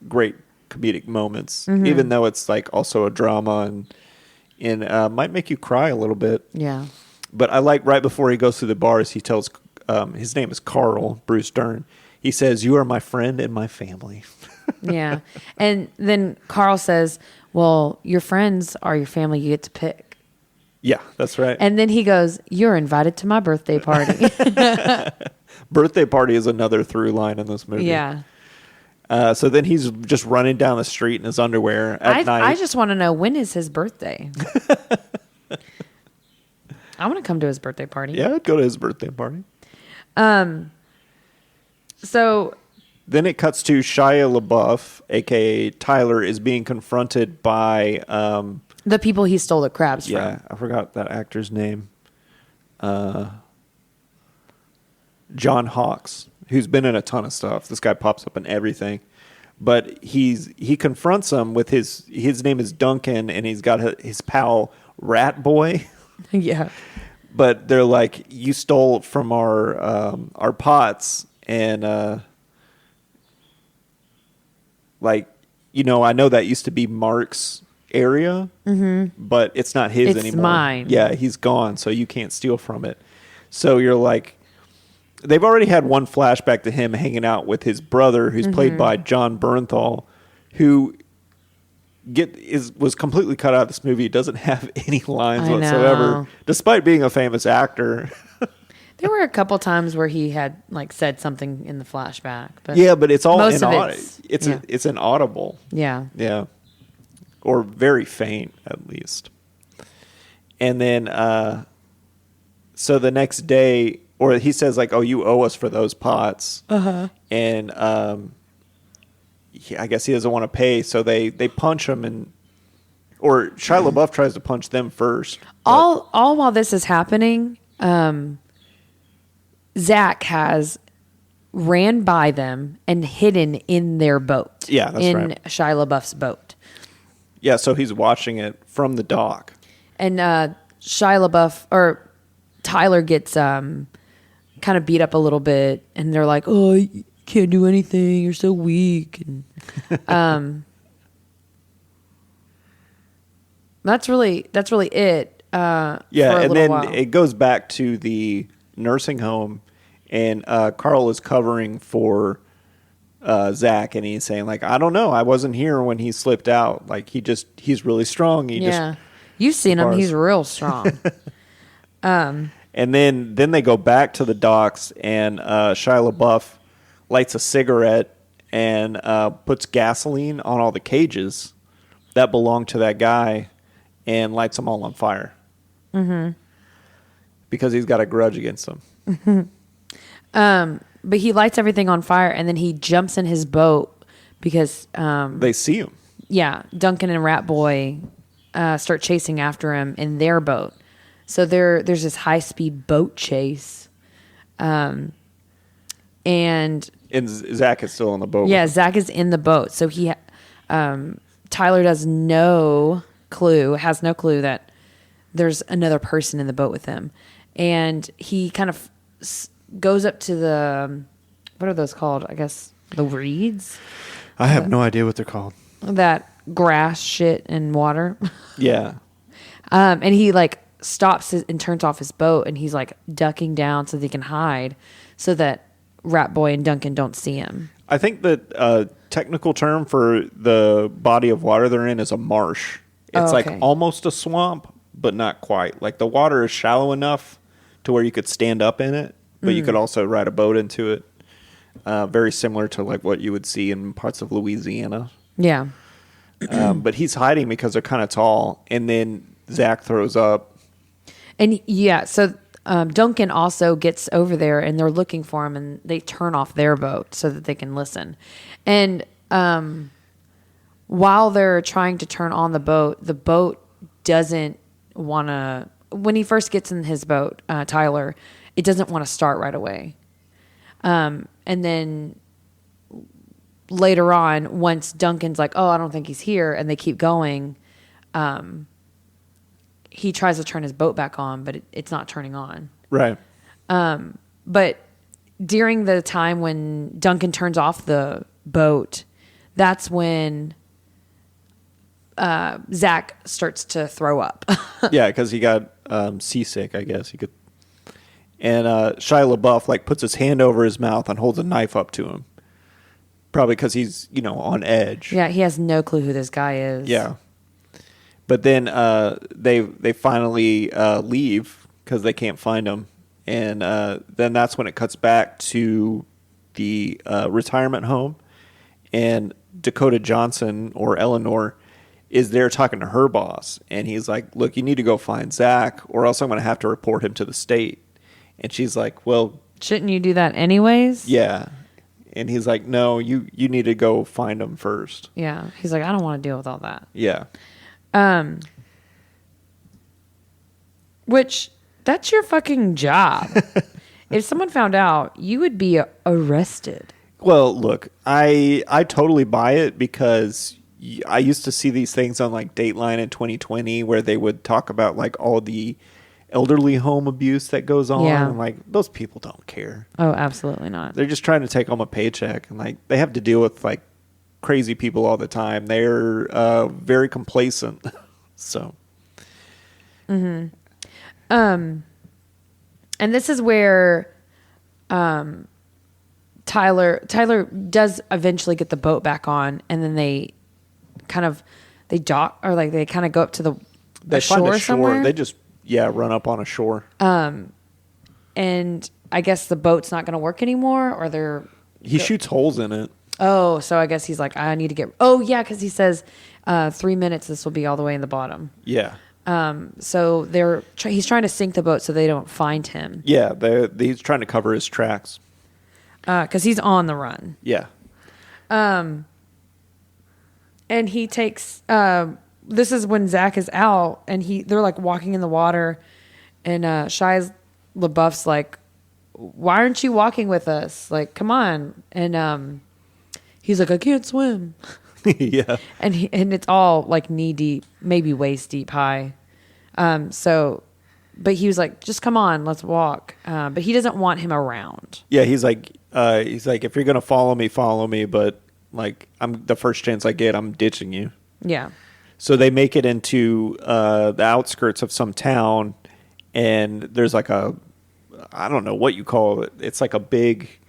Speaker 1: great comedic moments, even though it's like also a drama and might make you cry a little bit.
Speaker 2: Yeah.
Speaker 1: But I like right before he goes through the bars, he tells his name is Carl, Bruce Dern. He says, "You are my friend and my family."
Speaker 2: Yeah. And then Carl says, "Well, your friends are your family. You get to pick."
Speaker 1: Yeah, that's right.
Speaker 2: And then he goes, "You're invited to my birthday party."
Speaker 1: Birthday party is another through line in this movie.
Speaker 2: Yeah.
Speaker 1: So then he's just running down the street in his underwear at night.
Speaker 2: I just want to know, when is his birthday? I want to come to his birthday party.
Speaker 1: Yeah, I'd go to his birthday party.
Speaker 2: So
Speaker 1: then it cuts to Shia LaBeouf, a.k.a. Tyler, is being confronted by...
Speaker 2: the people he stole the crabs from.
Speaker 1: Yeah, I forgot that actor's name. John Hawkes, who's been in a ton of stuff. This guy pops up in everything. But he confronts him with his name is Duncan, and he's got his pal Rat Boy.
Speaker 2: Yeah.
Speaker 1: But they're like, "You stole from our pots, and like, you know, I know that used to be Mark's area, but it's not his
Speaker 2: It's
Speaker 1: anymore.
Speaker 2: mine.
Speaker 1: Yeah, he's gone, so you can't steal from it." So you're like, they've already had one flashback to him hanging out with his brother, who's played by John Bernthal, who was completely cut out of this movie. He doesn't have any lines
Speaker 2: I
Speaker 1: whatsoever,
Speaker 2: know.
Speaker 1: despite being a famous actor.
Speaker 2: There were a couple times where he had like said something in the flashback, but
Speaker 1: Yeah, but it's all
Speaker 2: most of
Speaker 1: it's inaudible.
Speaker 2: yeah.
Speaker 1: Yeah. Or very faint, at least. And then, so the next day, or he says like, "Oh, you owe us for those pots." And I guess he doesn't want to pay, so they punch him, or Shia LaBeouf tries to punch them first.
Speaker 2: All while this is happening, Zach has ran by them and hidden in their boat.
Speaker 1: Yeah, that's
Speaker 2: in
Speaker 1: right.
Speaker 2: Shia LaBeouf's boat.
Speaker 1: Yeah, so he's watching it from the dock.
Speaker 2: And Shia LaBeouf or Tyler gets kind of beat up a little bit, and they're like, "Oh, you can't do anything. You're so weak." And that's really it.
Speaker 1: Yeah,
Speaker 2: for a
Speaker 1: and
Speaker 2: little
Speaker 1: then
Speaker 2: while.
Speaker 1: it goes back to the nursing home, and Carl is covering for Zach, and he's saying like, "I don't know, I wasn't here when he slipped out. Like he's really strong.
Speaker 2: You've seen him;
Speaker 1: bars.
Speaker 2: he's real strong."
Speaker 1: And then they go back to the docks, and Shia LaBeouf lights a cigarette and puts gasoline on all the cages that belong to that guy, and lights them all on fire. Because he's got a grudge against them.
Speaker 2: But he lights everything on fire, and then he jumps in his boat because
Speaker 1: They see him.
Speaker 2: yeah, Duncan and Rat Boy start chasing after him in their boat. So there's this high speed boat chase, and
Speaker 1: Zach is still on the boat.
Speaker 2: yeah, Zach is in the boat. So Tyler has no clue that there's another person in the boat with him, and he kind of goes up to the, what are those called? I guess the reeds.
Speaker 1: I have no idea what they're called.
Speaker 2: That grass, shit, and water.
Speaker 1: Yeah.
Speaker 2: And he like stops and turns off his boat, and he's like ducking down so they can hide, so that Rat Boy and Duncan don't see him.
Speaker 1: I think that technical term for the body of water they're in is a marsh. It's
Speaker 2: okay.
Speaker 1: like almost a swamp, but not quite. Like the water is shallow enough to where you could stand up in it, but you could also ride a boat into it. Very similar to like what you would see in parts of Louisiana.
Speaker 2: Yeah.
Speaker 1: But he's hiding because they're kind of tall, and then Zach throws up.
Speaker 2: And yeah, so Duncan also gets over there, and they're looking for him, and they turn off their boat so that they can listen. And while they're trying to turn on the boat doesn't want to. When he first gets in his boat, Tyler, it doesn't want to start right away. And then later on, once Duncan's like, oh, I don't think he's here, and they keep going, he tries to turn his boat back on, but it's not turning on.
Speaker 1: Right.
Speaker 2: But during the time when Duncan turns off the boat, that's when Zach starts to throw up.
Speaker 1: Yeah, because he got seasick, I guess. And Shia LaBeouf like puts his hand over his mouth and holds a knife up to him. Probably because he's, on edge.
Speaker 2: Yeah, he has no clue who this guy is.
Speaker 1: Yeah. But then they finally leave because they can't find him. And then that's when it cuts back to the retirement home. And Dakota Johnson, or Eleanor, is there talking to her boss. And he's like, look, you need to go find Zach or else I'm going to have to report him to the state. And she's like, well...
Speaker 2: Shouldn't you do that anyways?
Speaker 1: Yeah. And he's like, no, you need to go find him first.
Speaker 2: Yeah. He's like, I don't want to deal with all that.
Speaker 1: Yeah.
Speaker 2: Which, that's your fucking job. If someone found out, you would be arrested.
Speaker 1: Well, look, I totally buy it because I used to see these things on like Dateline in 2020 where they would talk about like all the elderly home abuse that goes on.
Speaker 2: Yeah.
Speaker 1: And like those people don't care.
Speaker 2: Oh, absolutely not.
Speaker 1: They're just trying to take home a paycheck, and like they have to deal with like crazy people all the time. They're very complacent. So.
Speaker 2: Mm-hmm. And this is where Tyler does eventually get the boat back on, and then they kind of dock, or like they kind of go up to the shore somewhere.
Speaker 1: They just run up on a shore.
Speaker 2: And I guess the boat's not going to work anymore, or
Speaker 1: he shoots holes in it.
Speaker 2: Oh, so I guess he's like, I need to get. Oh yeah, because he says 3 minutes. This will be all the way in the bottom.
Speaker 1: Yeah.
Speaker 2: So he's trying to sink the boat so they don't find him.
Speaker 1: Yeah, he's trying to cover his tracks.
Speaker 2: Because he's on the run.
Speaker 1: Yeah.
Speaker 2: And he takes. This is when Zach is out, and they're like walking in the water, and Shia LaBeouf's like, "Why aren't you walking with us? Like, come on!" And he's like, "I can't swim."
Speaker 1: Yeah.
Speaker 2: And it's all like knee deep, maybe waist deep high. But he was like, just come on, let's walk. But he doesn't want him around.
Speaker 1: Yeah, he's like, if you're going to follow me, but like I'm the first chance I get, I'm ditching you.
Speaker 2: Yeah.
Speaker 1: So they make it into the outskirts of some town, and there's like I don't know what you call it. It's like a big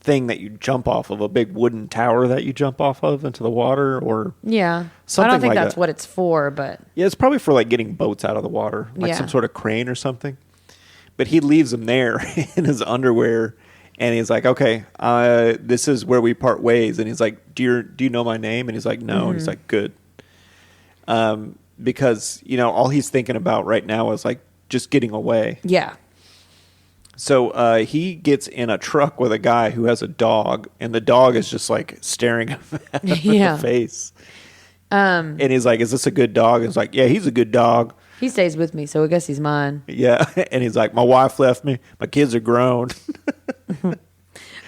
Speaker 1: thing that you jump off of, a big wooden tower that you jump off of into the water, or
Speaker 2: yeah.
Speaker 1: something
Speaker 2: I don't think
Speaker 1: like
Speaker 2: that's
Speaker 1: that.
Speaker 2: what it's for, but
Speaker 1: Yeah, it's probably for like getting boats out of the water, like some sort of crane or something. But he leaves him there in his underwear, and he's like, okay, this is where we part ways. And he's like, do you know my name? And he's like, no. And he's like, good. Because, all he's thinking about right now is like just getting away.
Speaker 2: yeah.
Speaker 1: So he gets in a truck with a guy who has a dog, and the dog is just like staring at him in the face. And he's like, is this a good dog? And he's like, yeah, he's a good dog.
Speaker 2: He stays with me, so I guess he's mine.
Speaker 1: Yeah. And he's like, my wife left me. My kids are grown.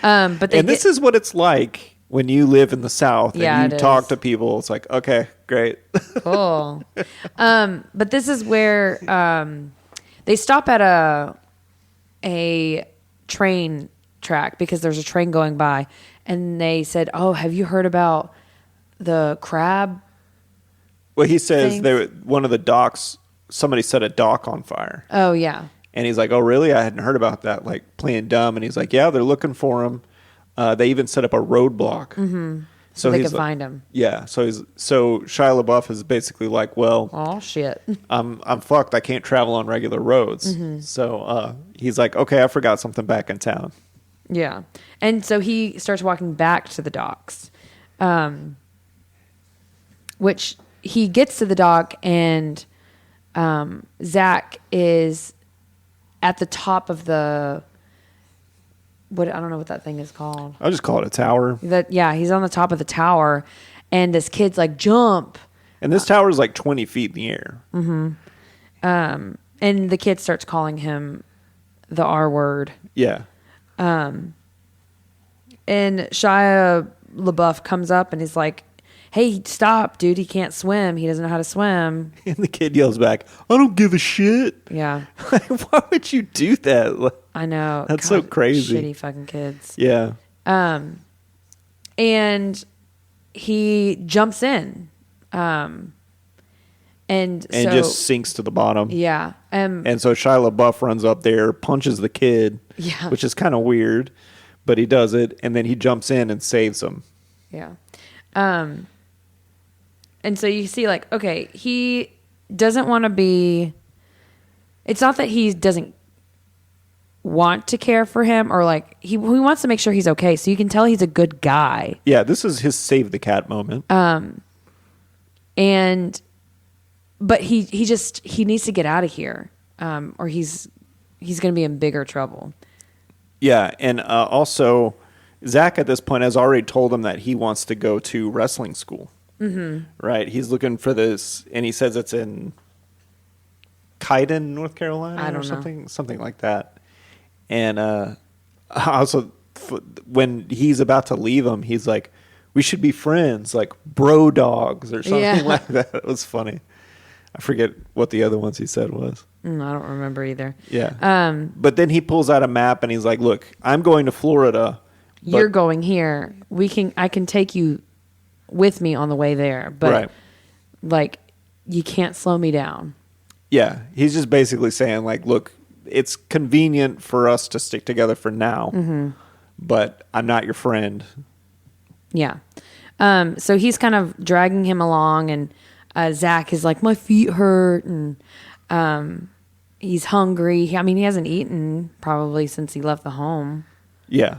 Speaker 2: But
Speaker 1: this is what it's like when you live in the South and you talk to people. It's like, okay, great.
Speaker 2: Cool. But this is where they stop at a train track because there's a train going by, and they said, oh, have you heard about the crab?
Speaker 1: Well, he says one of the docks, somebody set a dock on fire.
Speaker 2: Oh, yeah.
Speaker 1: And he's like, oh, really? I hadn't heard about that, like playing dumb. And he's like, yeah, they're looking for him. They even set up a roadblock. Mm-hmm.
Speaker 2: So they could find him.
Speaker 1: Yeah. So Shia LaBeouf is basically like, well,
Speaker 2: oh shit,
Speaker 1: I'm fucked. I can't travel on regular roads. Mm-hmm. So he's like, okay, I forgot something back in town.
Speaker 2: Yeah. And so he starts walking back to the docks, which he gets to the dock, and Zach is at the top of the. I don't know what that thing is called.
Speaker 1: I'll just call it a tower.
Speaker 2: He's on the top of the tower, and this kid's like, jump.
Speaker 1: And this tower is like 20 feet in the air.
Speaker 2: Mm-hmm. And the kid starts calling him the R word.
Speaker 1: Yeah.
Speaker 2: And Shia LaBeouf comes up and is like, hey, stop, dude. He can't swim. He doesn't know how to swim.
Speaker 1: And the kid yells back, I don't give a shit.
Speaker 2: Yeah.
Speaker 1: Why would you do that?
Speaker 2: I know.
Speaker 1: That's so crazy.
Speaker 2: Shitty fucking kids.
Speaker 1: Yeah.
Speaker 2: And he jumps in. And so,
Speaker 1: just sinks to the bottom.
Speaker 2: Yeah.
Speaker 1: And so Shia LaBeouf runs up there, punches the kid,
Speaker 2: Yeah.
Speaker 1: which is kind of weird, but he does it, and then he jumps in and saves him.
Speaker 2: Yeah. And so you see, like, okay, he doesn't want to be. It's not that he doesn't want to care for him, or like he wants to make sure he's okay. So you can tell he's a good guy.
Speaker 1: Yeah, this is his save the cat moment.
Speaker 2: But he needs to get out of here, or he's going to be in bigger trouble.
Speaker 1: Yeah, and also Zach at this point has already told him that he wants to go to wrestling school. Mm-hmm. Right? He's looking for this, and he says it's in Kyden, North Carolina,
Speaker 2: I don't
Speaker 1: something,
Speaker 2: know.
Speaker 1: something like that. And also, when he's about to leave him, he's like, "We should be friends, like bro dogs or something like that." It was funny. I forget what the other ones he said was.
Speaker 2: I don't remember either.
Speaker 1: Yeah. But then he pulls out a map and he's like, "Look, I'm going to Florida.
Speaker 2: You're going here. I can take you with me on the way there, but
Speaker 1: right.
Speaker 2: like you can't slow me down."
Speaker 1: Yeah, he's just basically saying like, "Look, it's convenient for us to stick together for now, but I'm not your friend."
Speaker 2: Yeah. So he's kind of dragging him along, and Zach is like, "My feet hurt," and he's hungry. He hasn't eaten probably since he left the home.
Speaker 1: Yeah.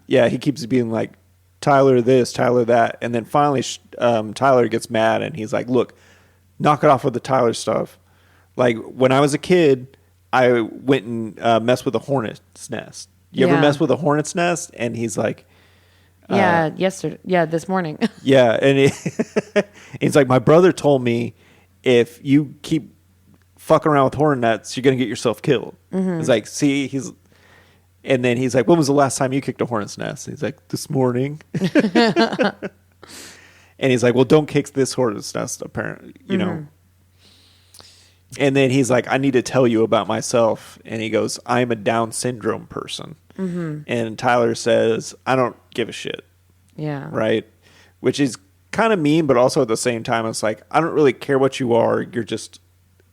Speaker 1: Yeah, he keeps being like, "Tyler this, Tyler that," and then finally Tyler gets mad and he's like, "Look, knock it off with the Tyler stuff. Like when I was a kid, I went and messed with a hornet's nest. You ever mess with a hornet's nest?" And he's like,
Speaker 2: "Yeah, yesterday. Yeah, this morning."
Speaker 1: Yeah, and he's like, "My brother told me if you keep fucking around with hornet nets, you're gonna get yourself killed." He's like, "See, and then he's like, when was the last time you kicked a hornet's nest?" And he's like, "This morning." And he's like, "Well, don't kick this hornet's nest, apparently, you know." And then he's like, "I need to tell you about myself." And he goes, "I'm a Down syndrome person." And Tyler says, "I don't give a shit."
Speaker 2: Yeah.
Speaker 1: Right? Which is kind of mean, but also at the same time, it's like, I don't really care what you are. You're just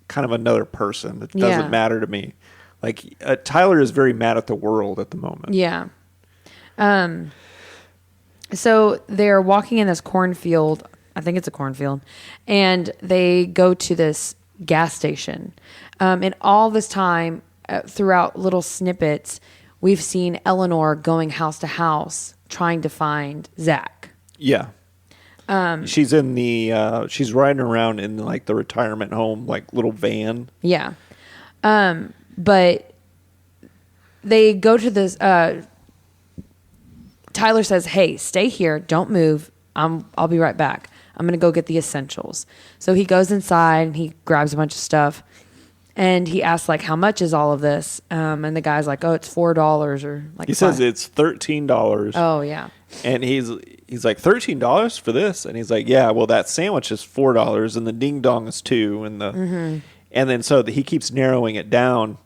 Speaker 1: kind of another person. It doesn't matter to me. Like, Tyler is very mad at the world at the moment.
Speaker 2: Yeah. So they're walking in this cornfield. I think it's a cornfield. And they go to this gas station. And all this time, throughout little snippets, we've seen Eleanor going house to house trying to find Zach.
Speaker 1: Yeah. She's in the she's riding around in like the retirement home, like little van.
Speaker 2: Yeah. But they go to this Tyler says, "Hey, stay here, don't move. I'll be right back. I'm going to go get the essentials." So he goes inside and he grabs a bunch of stuff. And he asks, like, "How much is all of this?" And the guy's like, "Oh, it's $4 or like."
Speaker 1: He says it's $13.
Speaker 2: Oh yeah.
Speaker 1: And he's like, $13 for this? And he's like, "Yeah, well, that sandwich is $4 and the ding dong is $2 and the and then so he keeps narrowing it down.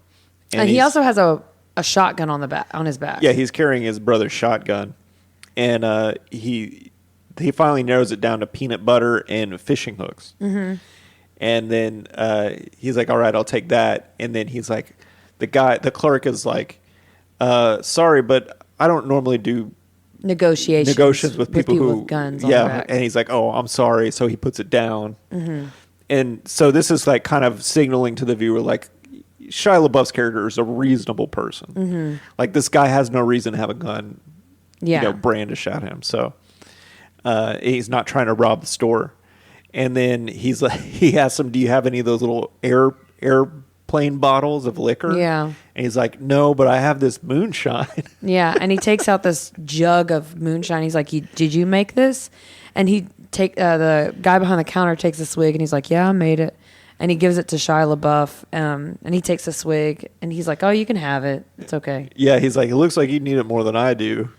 Speaker 2: And he also has a shotgun on his back.
Speaker 1: Yeah, he's carrying his brother's shotgun, and he finally narrows it down to peanut butter and fishing hooks. And then he's like, "All right, I'll take that." And then he's like, the clerk is like, "Sorry, but I don't normally do negotiations with people who
Speaker 2: with guns on their back."
Speaker 1: And he's like, "Oh, I'm sorry." So he puts it down. And so this is like kind of signaling to the viewer, like, Shia LaBeouf's character is a reasonable person. Like, this guy has no reason to have a gun, brandish at him. So he's not trying to rob the store. And then he's like, he asks him, "Do you have any of those little airplane bottles of liquor?"
Speaker 2: Yeah.
Speaker 1: And he's like, "No, but I have this moonshine."
Speaker 2: Yeah, and he takes out this jug of moonshine. He's like, "Did you make this?" And the guy behind the counter takes a swig, and he's like, "Yeah, I made it." And he gives it to Shia LaBeouf, and he takes a swig, and he's like, "Oh, you can have it. It's okay."
Speaker 1: Yeah, he's like, "It looks like you need it more than I do."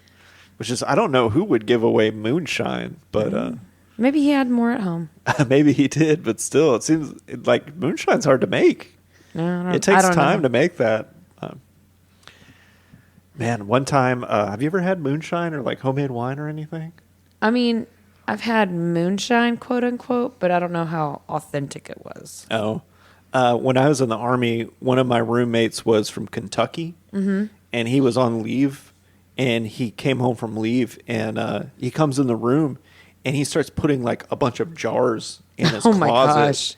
Speaker 1: which is, I don't know who would give away moonshine, but
Speaker 2: Maybe he had more at home.
Speaker 1: maybe he did, but still, it seems like moonshine's hard to make. It takes time to make that. Man, one time, have you ever had moonshine or like homemade wine or anything?
Speaker 2: I mean, I've had moonshine, quote unquote, but I don't know how authentic it was.
Speaker 1: Oh, when I was in the Army, one of my roommates was from Kentucky, and he was on leave, and he came home from leave, and he comes in the room, and he starts putting like a bunch of jars in his
Speaker 2: Oh my
Speaker 1: closet
Speaker 2: gosh.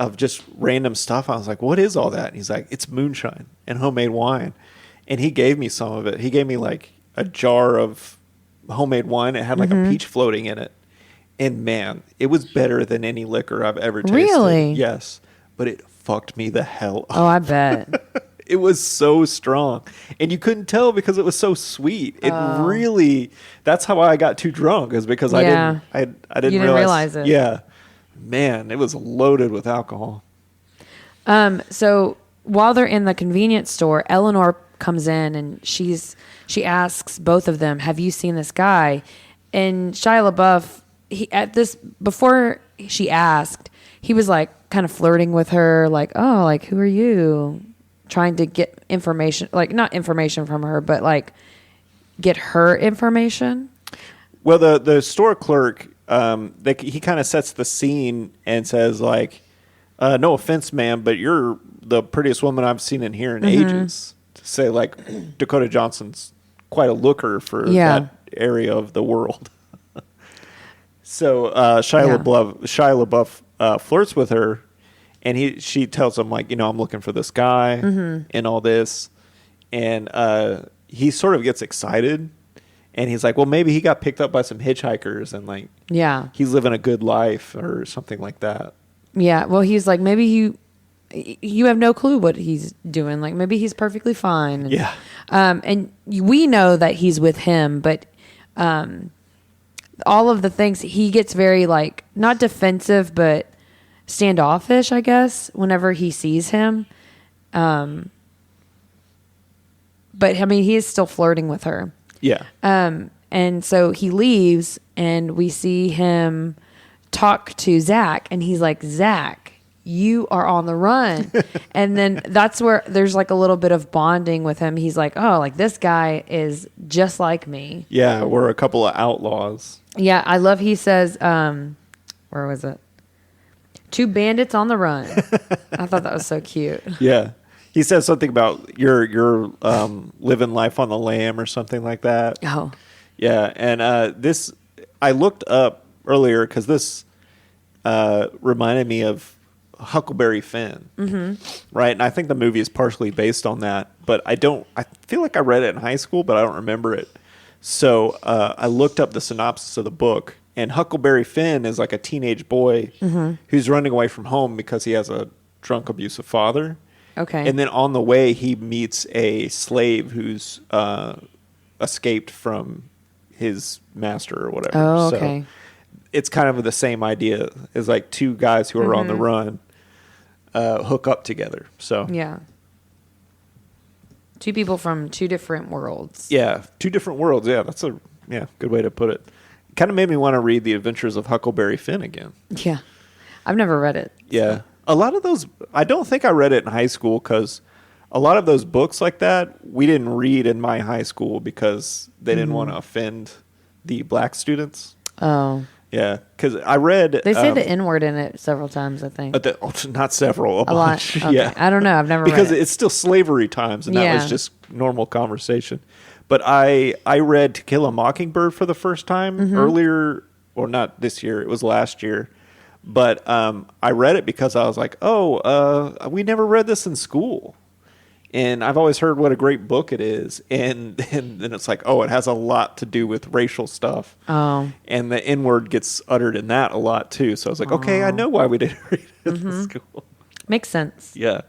Speaker 1: of just random stuff. I was like, what is all that? And he's like, it's moonshine and homemade wine. And he gave me some of it. He gave me like a jar of homemade wine. It had like a peach floating in it. And man, it was better than any liquor I've ever tasted.
Speaker 2: Really?
Speaker 1: Yes. But it fucked me the hell up.
Speaker 2: Oh, I bet.
Speaker 1: It was so strong. And you couldn't tell because it was so sweet. It really, that's how I got too drunk, is because I
Speaker 2: Yeah.
Speaker 1: didn't
Speaker 2: You didn't realize it.
Speaker 1: Yeah. Man, it was loaded with alcohol.
Speaker 2: So while they're in the convenience store, Eleanor comes in and she asks both of them, "Have you seen this guy?" And Shia LaBeouf, before she asked, he was like kind of flirting with her, like, "Oh, like, who are you?" Trying to get information, like not information from her, but like get her information.
Speaker 1: Well, the store clerk, he kind of sets the scene and says like, "No offense, ma'am, but you're the prettiest woman I've seen in here in ages." To say like Dakota Johnson's quite a looker for that area of the world. So Shia LaBeouf flirts with her, and she tells him like, I'm looking for this guy and all this, and he sort of gets excited, and he's like, well, maybe he got picked up by some hitchhikers, and like, he's living a good life or something like that.
Speaker 2: Yeah, well, he's like, maybe you have no clue what he's doing. Like, maybe he's perfectly fine. And,
Speaker 1: Yeah.
Speaker 2: And we know that he's with him, but all of the things, he gets very, like, not defensive, but standoffish, I guess, whenever he sees him. But, I mean, he is still flirting with her.
Speaker 1: Yeah.
Speaker 2: And so he leaves, and we see him talk to Zach, and he's like, Zach, you are on the run. And then that's where there's like a little bit of bonding with him. He's like, oh, like this guy is just like me.
Speaker 1: Yeah, we're a couple of outlaws.
Speaker 2: Yeah, I love he says, where was it? 2 bandits on the run. I thought that was so cute.
Speaker 1: Yeah. He says something about you're living life on the lam or something like that.
Speaker 2: Oh.
Speaker 1: Yeah, and this I looked up earlier because this reminded me of Huckleberry Finn, right? And I think the movie is partially based on that, but I feel like I read it in high school, but I don't remember it. So I looked up the synopsis of the book, and Huckleberry Finn is like a teenage boy who's running away from home because he has a drunk, abusive father.
Speaker 2: Okay.
Speaker 1: And then on the way, he meets a slave who's escaped from his master or whatever.
Speaker 2: Oh, okay.
Speaker 1: So it's kind of the same idea as like 2 guys who are on the run hook up together. So
Speaker 2: Yeah. 2 people from 2 different worlds.
Speaker 1: yeah, 2 different worlds. Yeah, that's a good way to put it. Kind of made me want to read The Adventures of Huckleberry Finn again.
Speaker 2: Yeah. I've never read it.
Speaker 1: Yeah. A lot of those, I don't think I read it in high school because a lot of those books like that, we didn't read in my high school because they didn't want to offend the black students.
Speaker 2: Oh.
Speaker 1: Yeah, because I read...
Speaker 2: They say the N-word in it several times, I think.
Speaker 1: Not several, a bunch.
Speaker 2: lot. Okay.
Speaker 1: Yeah.
Speaker 2: I don't know. I've never
Speaker 1: because
Speaker 2: read it.
Speaker 1: it's still slavery times, and that was just normal conversation. But I read To Kill a Mockingbird for the first time earlier, or not this year, it was last year. But I read it because I was like, we never read this in school. And I've always heard what a great book it is. And then it's like, it has a lot to do with racial stuff.
Speaker 2: Oh.
Speaker 1: And the N-word gets uttered in that a lot, too. So I was like, okay, I know why we didn't read it in school.
Speaker 2: Makes sense.
Speaker 1: Yeah.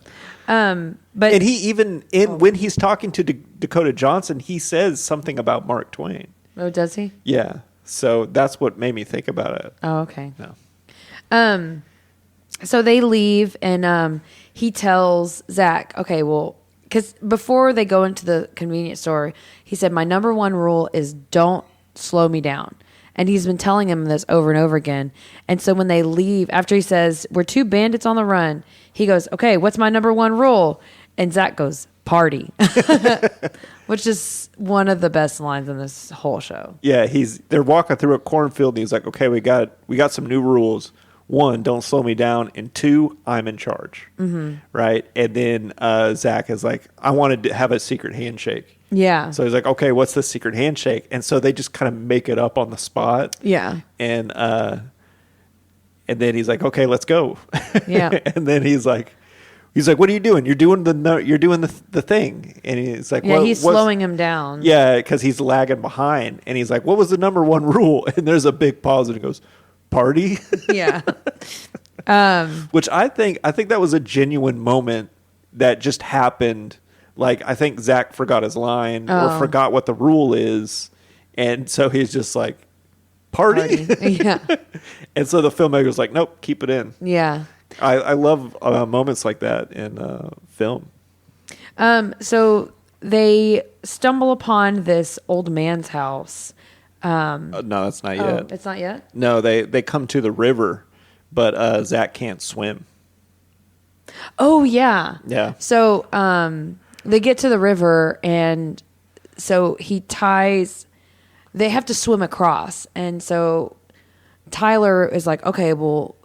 Speaker 2: But
Speaker 1: And he even, when he's talking to Dakota Johnson, he says something about Mark Twain.
Speaker 2: Oh, does he?
Speaker 1: Yeah. So that's what made me think about it.
Speaker 2: Oh, okay.
Speaker 1: No.
Speaker 2: So they leave, and he tells Zach, okay, well, because before they go into the convenience store, he said, my number one rule is don't slow me down. And he's been telling him this over and over again. And so when they leave, after he says, we're two bandits on the run, he goes, okay, what's my number one rule? And Zach goes, party, which is one of the best lines in this whole show.
Speaker 1: Yeah, they're walking through a cornfield, and he's like, okay, we got some new rules. 1, don't slow me down, and 2, I'm in charge. Mm-hmm. Right? And then Zach is like, I wanted to have a secret handshake.
Speaker 2: Yeah.
Speaker 1: So he's like, okay, what's the secret handshake? And so they just kind of make it up on the spot.
Speaker 2: Yeah.
Speaker 1: And then he's like, okay, let's go.
Speaker 2: Yeah.
Speaker 1: And then he's like, what are you doing? You're doing the thing. And he's like,
Speaker 2: yeah, he's slowing him down.
Speaker 1: Yeah, because he's lagging behind. And he's like, what was the number one rule? And there's a big pause, and he goes, party.
Speaker 2: Yeah.
Speaker 1: Which I think that was a genuine moment that just happened. Like, I think Zach forgot his line or forgot what the rule is. And so he's just like, party?
Speaker 2: Yeah.
Speaker 1: And so the filmmaker's like, nope, keep it in.
Speaker 2: Yeah.
Speaker 1: I love moments like that in film.
Speaker 2: So they stumble upon this old man's house.
Speaker 1: No, that's not yet.
Speaker 2: It's not yet?
Speaker 1: No, they come to the river, but Zach can't swim.
Speaker 2: Oh, yeah.
Speaker 1: Yeah.
Speaker 2: So they get to the river, and so they have to swim across. And so Tyler is like, okay, well,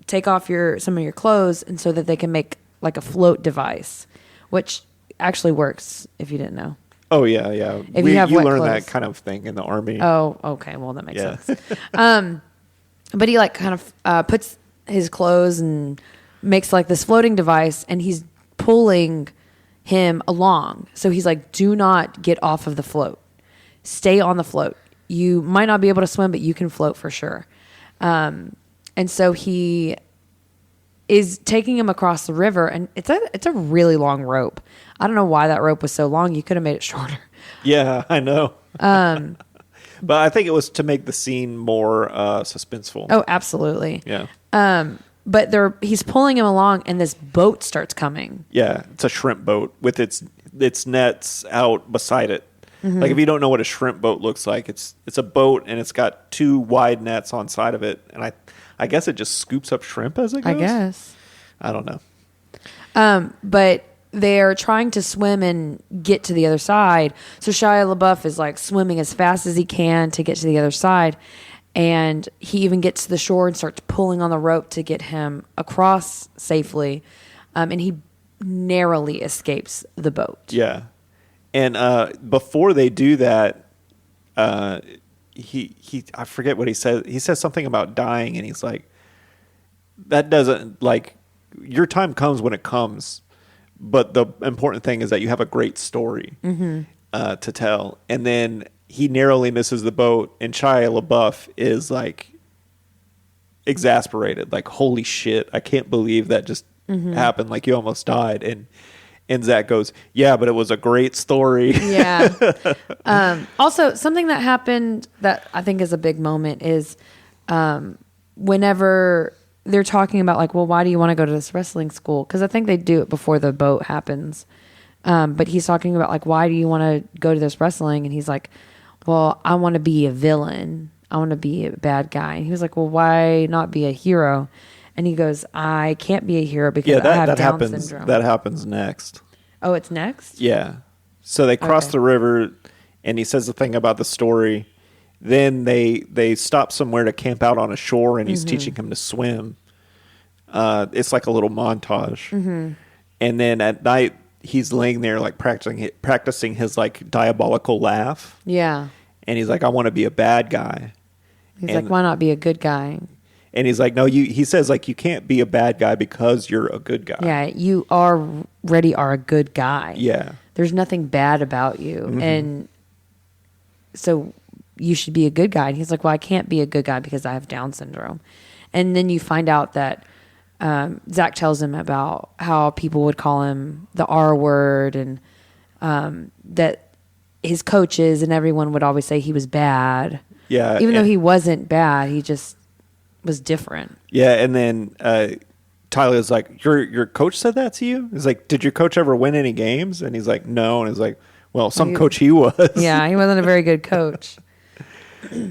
Speaker 2: take off some of your clothes, and so that they can make like a float device, which actually works if you didn't know.
Speaker 1: Oh, yeah, yeah.
Speaker 2: If you have
Speaker 1: you
Speaker 2: wet
Speaker 1: learn
Speaker 2: clothes.
Speaker 1: that kind of thing in the Army.
Speaker 2: Oh, okay. Well, that makes
Speaker 1: Yeah.
Speaker 2: sense. But he like kind of puts his clothes and makes like this floating device, and he's pulling him along. So he's like, do not get off of the float. Stay on the float. You might not be able to swim, but you can float for sure. And so he is taking him across the river, and it's a really long rope. I don't know why that rope was so long. You could have made it shorter.
Speaker 1: Yeah, I know. But I think it was to make the scene more suspenseful.
Speaker 2: Oh, absolutely.
Speaker 1: Yeah.
Speaker 2: But he's pulling him along, and this boat starts coming.
Speaker 1: Yeah, it's a shrimp boat with its nets out beside it. Mm-hmm. Like, if you don't know what a shrimp boat looks like, it's a boat, and it's got 2 wide nets on side of it. And I guess it just scoops up shrimp as it goes.
Speaker 2: I guess.
Speaker 1: I don't know.
Speaker 2: But they're trying to swim and get to the other side. So Shia LaBeouf is like swimming as fast as he can to get to the other side. And he even gets to the shore and starts pulling on the rope to get him across safely. And he narrowly escapes the boat.
Speaker 1: Yeah. And before they do that, he I forget what he says. He says something about dying, and he's like, that doesn't, like, your time comes when it comes. But the important thing is that you have a great story to tell. And then he narrowly misses the boat, and Shia LaBeouf is like exasperated, like, holy shit, I can't believe that just happened. Like, you almost died. And Zach goes, yeah, but it was a great story.
Speaker 2: Yeah. Also, something that happened that I think is a big moment is whenever they're talking about, like, well, why do you want to go to this wrestling school? Because I think they do it before the boat happens. But he's talking about, like, why do you want to go to this wrestling? And he's like, well, I want to be a villain. I want to be a bad guy. And he was like, well, why not be a hero? And he goes, I can't be a hero because I have Down syndrome.
Speaker 1: That happens next.
Speaker 2: Oh, it's next?
Speaker 1: Yeah. So they cross the river, and he says the thing about the story. Then they stop somewhere to camp out on a shore, and he's teaching him to swim. It's like a little montage. Mm-hmm. And then at night, he's laying there, like, practicing his, like, diabolical laugh.
Speaker 2: Yeah.
Speaker 1: And he's like, I want to be a bad guy.
Speaker 2: He's like, why not be a good guy?
Speaker 1: And he's like, no, he says, like, you can't be a bad guy because you're a good guy.
Speaker 2: Yeah, you already are a good guy.
Speaker 1: Yeah.
Speaker 2: There's nothing bad about you. Mm-hmm. And so you should be a good guy. And he's like, well, I can't be a good guy because I have Down syndrome. And then you find out that Zach tells him about how people would call him the R word, and that his coaches and everyone would always say he was bad.
Speaker 1: Yeah.
Speaker 2: Even though he wasn't bad, he just was different.
Speaker 1: Yeah, and then Tyler's like, your coach said that to you? He's like, did your coach ever win any games? And he's like, no. And he's like, well, some coach he was.
Speaker 2: Yeah, he wasn't a very good coach.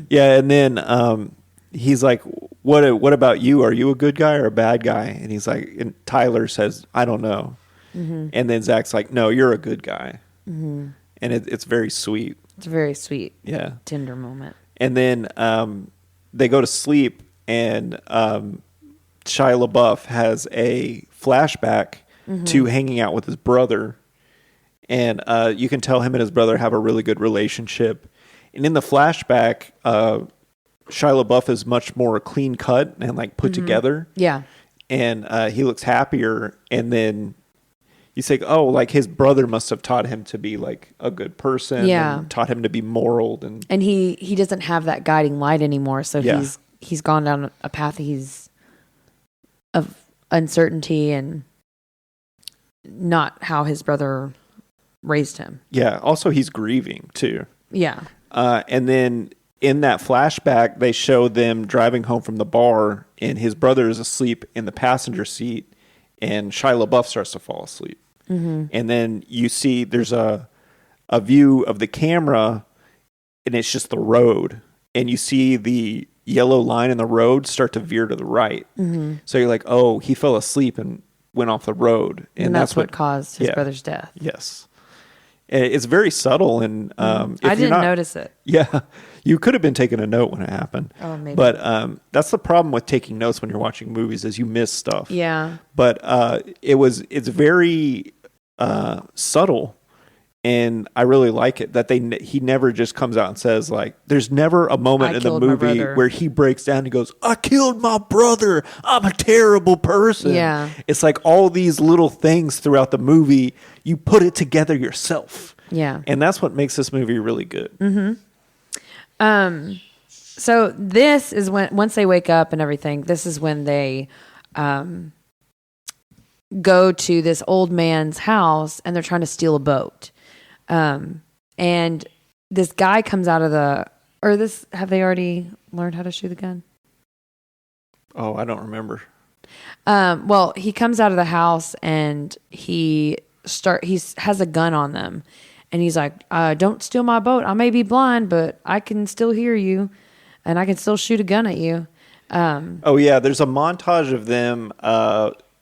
Speaker 1: Yeah, and then he's like, what about you? Are you a good guy or a bad guy? And he's like, and Tyler says, I don't know. Mm-hmm. And then Zach's like, no, you're a good guy. Mm-hmm. And it's very sweet.
Speaker 2: It's a very sweet,
Speaker 1: yeah,
Speaker 2: tender moment.
Speaker 1: And then they go to sleep, and Shia LaBeouf has a flashback to hanging out with his brother. And you can tell him and his brother have a really good relationship. And in the flashback, Shia LaBeouf is much more clean cut and like put together.
Speaker 2: Yeah.
Speaker 1: And he looks happier. And then you say, oh, like his brother must have taught him to be like a good person.
Speaker 2: Yeah.
Speaker 1: And taught him to be moral. And
Speaker 2: he doesn't have that guiding light anymore. So
Speaker 1: yeah.
Speaker 2: he's gone down a path of uncertainty and not how his brother raised him.
Speaker 1: Yeah. Also, he's grieving too.
Speaker 2: Yeah.
Speaker 1: And then in that flashback, they show them driving home from the bar, and his brother is asleep in the passenger seat, and Shia LaBeouf starts to fall asleep. Mm-hmm. And then you see there's a view of the camera, and it's just the road, and you see the yellow line in the road start to veer to the right. Mm-hmm. So you're like, oh, he fell asleep and went off the road,
Speaker 2: and that's what caused his brother's death.
Speaker 1: Yes. It's very subtle, and
Speaker 2: I didn't notice it.
Speaker 1: Yeah, you could have been taking a note when it happened.
Speaker 2: Oh, maybe.
Speaker 1: But that's the problem with taking notes when you're watching movies, is you miss stuff.
Speaker 2: Yeah.
Speaker 1: But it's very subtle, and I really like it that he never just comes out and says, like, there's never a moment in the movie where he breaks down and goes, I killed my brother, I'm a terrible person.
Speaker 2: Yeah.
Speaker 1: It's like all these little things throughout the movie, you put it together yourself.
Speaker 2: Yeah.
Speaker 1: And that's what makes this movie really good.
Speaker 2: Mm-hmm. So this is when, once they wake up and everything, this is when they go to this old man's house, and they're trying to steal a boat. And this guy comes out of have they already learned how to shoot a gun?
Speaker 1: Oh, I don't remember.
Speaker 2: Well, he comes out of the house, and he has a gun on them, and he's like, don't steal my boat. I may be blind, but I can still hear you, and I can still shoot a gun at you.
Speaker 1: Oh yeah. There's a montage of them,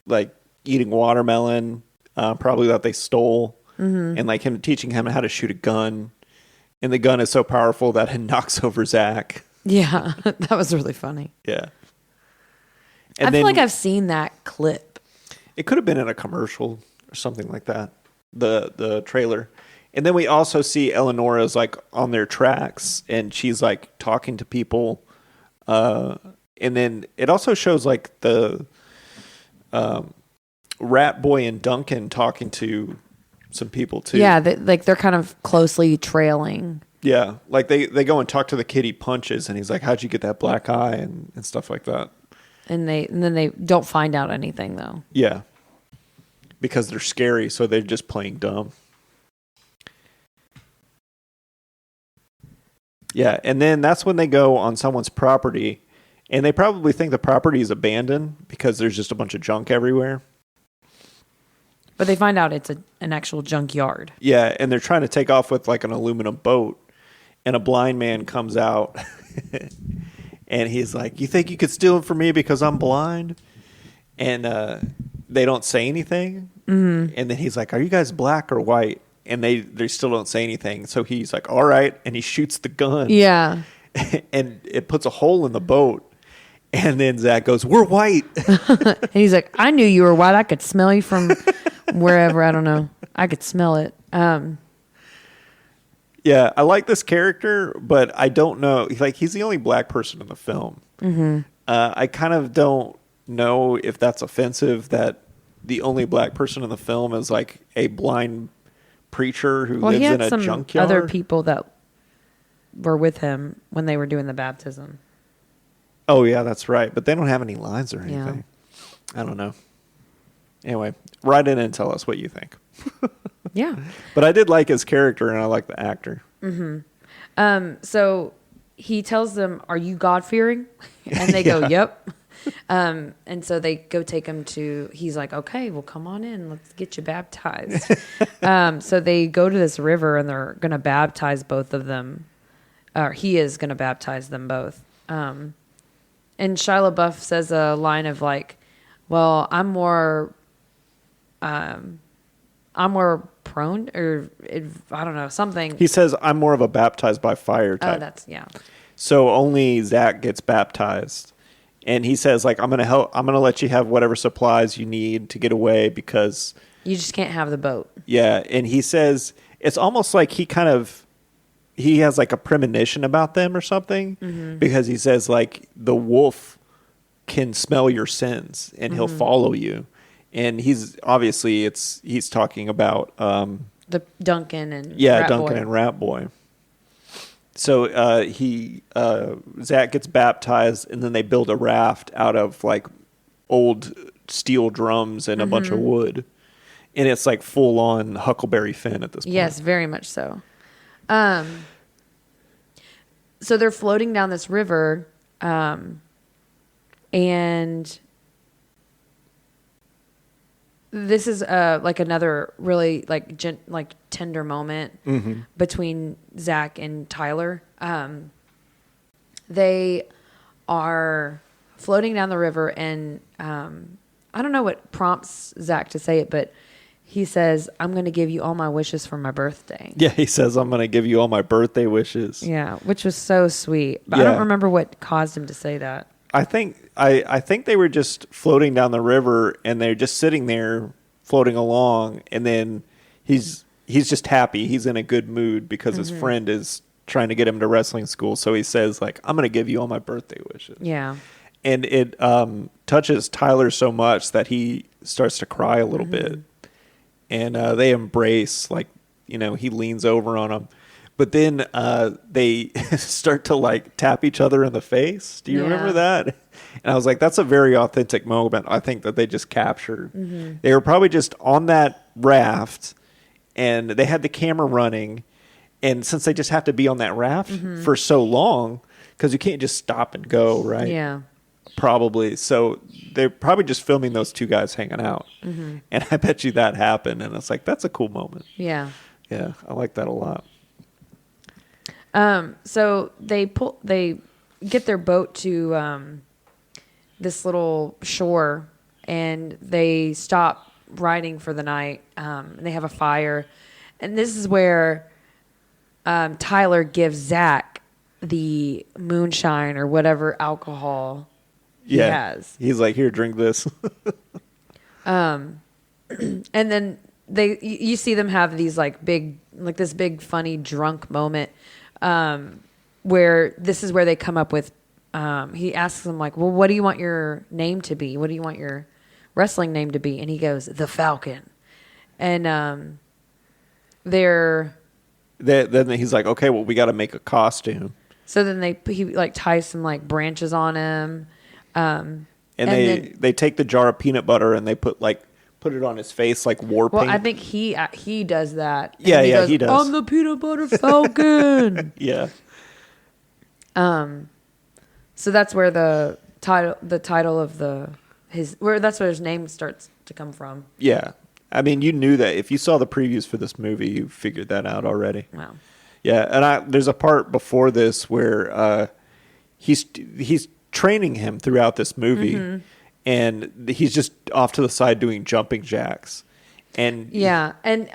Speaker 1: like eating watermelon, probably that they stole. Mm-hmm. And like him teaching him how to shoot a gun, and the gun is so powerful that it knocks over Zach.
Speaker 2: Yeah, that was really funny.
Speaker 1: Yeah, and
Speaker 2: I feel like I've seen that clip.
Speaker 1: It could have been in a commercial or something like that. The trailer, and then we also see Eleonora's like on their tracks, and she's like talking to people, and then it also shows like the Rat Boy and Duncan talking to some people too.
Speaker 2: Yeah, they're kind of closely trailing.
Speaker 1: Yeah, like they go and talk to the kid he punches, and he's like, how'd you get that black eye, and stuff like that. And
Speaker 2: then they don't find out anything though.
Speaker 1: Yeah, because they're scary, so they're just playing dumb. Yeah, and then that's when they go on someone's property, and they probably think the property is abandoned because there's just a bunch of junk everywhere.
Speaker 2: But they find out it's an actual junkyard.
Speaker 1: Yeah, and they're trying to take off with like an aluminum boat, and a blind man comes out, and he's like, you think you could steal it from me because I'm blind? And they don't say anything. Mm-hmm. And then he's like, are you guys black or white? And they still don't say anything. So he's like, all right. And he shoots the gun.
Speaker 2: Yeah.
Speaker 1: And it puts a hole in the boat. And then Zach goes, we're white.
Speaker 2: And he's like, I knew you were white. I could smell you from wherever. I don't know. I could smell it.
Speaker 1: Yeah, I like this character, but I don't know. Like, he's the only black person in the film. Mm-hmm. I kind of don't know if that's offensive that the only black person in the film is like a blind preacher who lives in a junkyard.
Speaker 2: Other people that were with him when they were doing the baptism.
Speaker 1: Oh yeah, that's right. But they don't have any lines or anything. Yeah. I don't know. Anyway, write in and tell us what you think.
Speaker 2: Yeah.
Speaker 1: But I did like his character, and I like the actor.
Speaker 2: Mm-hmm. So he tells them, are you God-fearing? And they go, yep. And so they go take him to, he's like, okay, well, come on in. Let's get you baptized. So they go to this river and they're going to baptize both of them. Or he is going to baptize them both. And Shia LaBeouf says a line of like, well, I'm more prone, or I don't know, something.
Speaker 1: He says, I'm more of a baptized by fire type.
Speaker 2: Oh, that's, yeah.
Speaker 1: So only Zach gets baptized. And he says, like, I'm going to let you have whatever supplies you need to get away because
Speaker 2: You just can't have the boat.
Speaker 1: Yeah, and he says it's almost like he has like a premonition about them or something, because he says like the wolf can smell your sins and he'll follow you, and he's talking about
Speaker 2: The Duncan and
Speaker 1: Duncan and Rat Boy. So Zach gets baptized, and then they build a raft out of like old steel drums and a bunch of wood. And it's like full on Huckleberry Finn at this point.
Speaker 2: Yes, very much so. So they're floating down this river, and this is like another really like tender moment between Zach and Tyler. They are floating down the river, and I don't know what prompts Zach to say it, but he says, I'm going to give you all my wishes for my birthday.
Speaker 1: Yeah, he says, I'm going to give you all my birthday wishes.
Speaker 2: Yeah, which was so sweet. But I don't remember what caused him to say that.
Speaker 1: I think they were just floating down the river, and they're just sitting there floating along, and then he's just happy. He's in a good mood because his friend is trying to get him to wrestling school. So he says, like, I'm going to give you all my birthday wishes.
Speaker 2: Yeah.
Speaker 1: And it touches Tyler so much that he starts to cry a little bit. And they embrace, like, he leans over on him. But then they start to, like, tap each other in the face. Do you remember that? And I was like, that's a very authentic moment, I think, that they just captured. They were probably just on that raft, and they had the camera running. And since they just have to be on that raft for so long, because you can't just stop and go, right?
Speaker 2: Yeah.
Speaker 1: Probably. So they're probably just filming those two guys hanging out. And I bet you that happened. And it's like, that's a cool moment.
Speaker 2: Yeah.
Speaker 1: Yeah, I like that a lot.
Speaker 2: So they get their boat to this little shore, and they stop riding for the night. And they have a fire. And this is where Tyler gives Zach the moonshine or whatever alcohol he has.
Speaker 1: He's like, here, drink this.
Speaker 2: And then you see them have these this big funny drunk moment where this is where they come up with he asks them like, well, what do you want your name to be? What do you want your wrestling name to be? And he goes, the Falcon. And then
Speaker 1: he's like, okay, well, we got to make a costume.
Speaker 2: So then he like ties some like branches on him.
Speaker 1: And they take the jar of peanut butter and they put it on his face like war paint.
Speaker 2: Well, I think he does that.
Speaker 1: Yeah,
Speaker 2: he goes,
Speaker 1: he does.
Speaker 2: I'm the Peanut Butter Falcon.
Speaker 1: Yeah.
Speaker 2: So that's where the title of that's where his name starts to come from.
Speaker 1: Yeah. I mean, you knew that. If you saw the previews for this movie, you figured that out already.
Speaker 2: Wow.
Speaker 1: Yeah, and there's a part before this where he's training him throughout this movie, and he's just off to the side doing jumping jacks. And
Speaker 2: yeah, and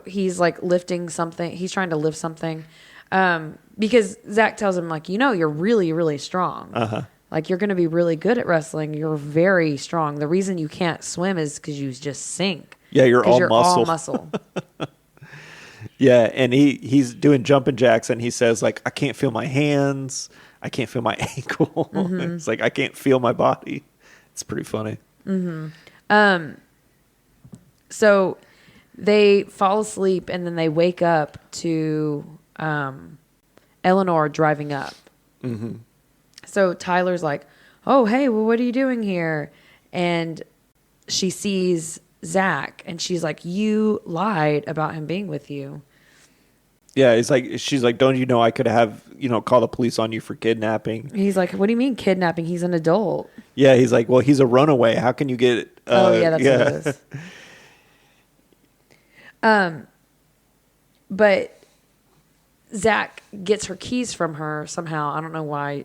Speaker 2: he's like lifting something. He's trying to lift something because Zach tells him like, you're really, really strong. Like, you're going to be really good at wrestling. You're very strong. The reason you can't swim is because you just sink.
Speaker 1: Yeah, you're all
Speaker 2: all muscle.
Speaker 1: Yeah, and he's doing jumping jacks, and he says, like, I can't feel my hands. I can't feel my ankle. It's like, I can't feel my body. It's pretty funny.
Speaker 2: So they fall asleep, and then they wake up to Eleanor driving up. So Tyler's like, oh, hey, well, what are you doing here? And she sees Zach, and she's like, you lied about him being with you.
Speaker 1: Yeah, she's like, don't you know I could have, call the police on you for kidnapping?
Speaker 2: He's like, what do you mean kidnapping? He's an adult.
Speaker 1: Yeah, he's like, well, he's a runaway. How can you get?
Speaker 2: Oh yeah, that's what it is. But Zach gets her keys from her somehow. I don't know why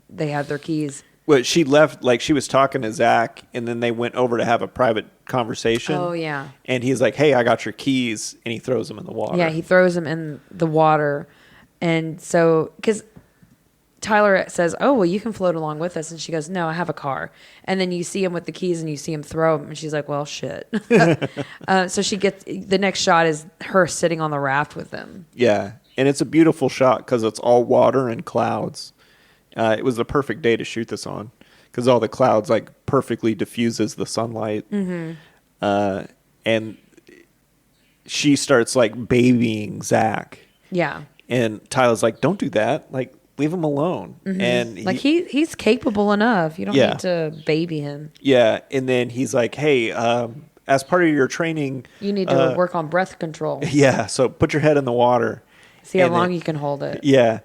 Speaker 2: they have their keys.
Speaker 1: Well, she left, like she was talking to Zach, and then they went over to have a private conversation.
Speaker 2: Oh yeah.
Speaker 1: And he's like, hey, I got your keys, and he throws them in the water.
Speaker 2: Yeah, he throws them in the water, and so because Tyler says, "Oh, well, you can float along with us," and she goes, "No, I have a car." And then you see him with the keys, and you see him throw them, and she's like, "Well, shit." So she gets the next shot is her sitting on the raft with them.
Speaker 1: Yeah, and it's a beautiful shot because it's all water and clouds. It was the perfect day to shoot this on because all the clouds like perfectly diffuses the sunlight. Mm-hmm. And she starts like babying Zach.
Speaker 2: Yeah,
Speaker 1: and Tyler's like, "Don't do that. Like, leave him alone." Mm-hmm. And
Speaker 2: he's capable enough. You don't
Speaker 1: Yeah.
Speaker 2: need to baby him.
Speaker 1: Yeah, and then he's like, "Hey, as part of your training,
Speaker 2: You need to work on breath control.
Speaker 1: yeah, so put your head in the water.
Speaker 2: See how
Speaker 1: And
Speaker 2: long
Speaker 1: then-
Speaker 2: you can hold it."
Speaker 1: Yeah,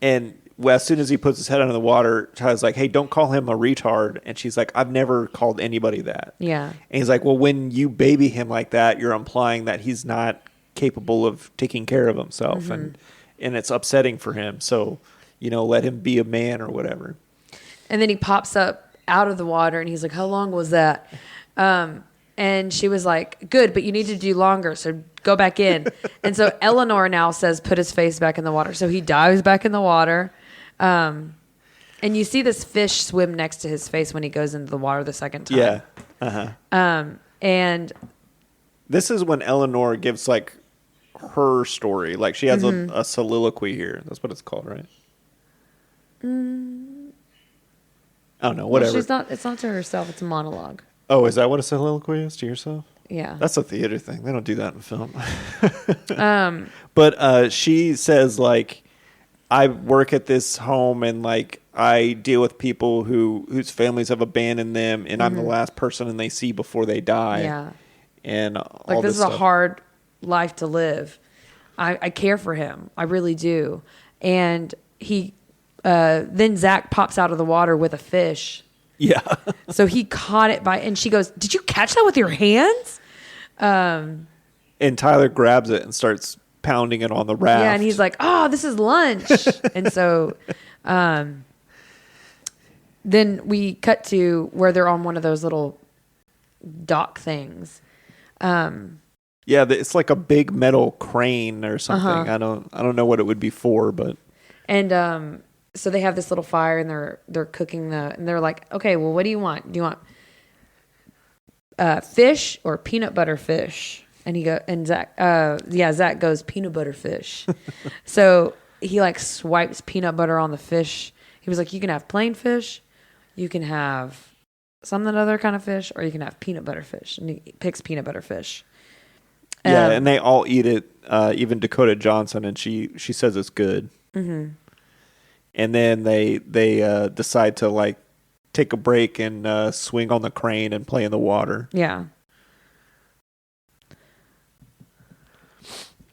Speaker 1: and well, as soon as he puts his head under the water, Tyler's like, "Hey, don't call him a retard." And she's like, "I've never called anybody that."
Speaker 2: Yeah.
Speaker 1: And he's like, "Well, when you baby him like that, you're implying that he's not capable of taking care of himself, and it's upsetting for him. So, let him be a man or whatever."
Speaker 2: And then he pops up out of the water and he's like, "How long was that?" And she was like, "Good, but you need to do longer. So go back in." And so Eleanor now says, "Put his face back in the water." So he dives back in the water. And you see this fish swim next to his face when he goes into the water the second time.
Speaker 1: Yeah. Uh-huh.
Speaker 2: And
Speaker 1: This is when Eleanor gives like her story. Like she has a soliloquy here. That's what it's called, right? I don't know. Whatever.
Speaker 2: well, it's not to herself. It's a monologue.
Speaker 1: Oh, is that what a soliloquy is to yourself?
Speaker 2: Yeah.
Speaker 1: That's a theater thing. They don't do that in film. But she says like, I work at this home and like I deal with people whose families have abandoned them, and I'm the last person they see before they die.
Speaker 2: Yeah.
Speaker 1: And
Speaker 2: Like this is
Speaker 1: stuff.
Speaker 2: a hard life to live. I care for him. I really do. And he then Zach pops out of the water with a fish.
Speaker 1: Yeah.
Speaker 2: So he caught it and she goes, "Did you catch that with your hands?"
Speaker 1: And Tyler grabs it and starts pounding it on the raft.
Speaker 2: Yeah, and he's like, "Oh, this is lunch." And so then we cut to where they're on one of those little dock things.
Speaker 1: Yeah, it's like a big metal crane or something. I don't know what it would be for, but
Speaker 2: And so they have this little fire and they're cooking and they're like, "Okay, well, what do you want? Do you want fish or peanut butter fish?" And Zach goes, "Peanut butter fish." So he like swipes peanut butter on the fish. He was like, "You can have plain fish, you can have some other kind of fish, or you can have peanut butter fish." And he picks peanut butter fish.
Speaker 1: yeah, and they all eat it. Even Dakota Johnson, and she says it's good. Mm-hmm. And then they decide to like take a break and swing on the crane and play in the water.
Speaker 2: Yeah.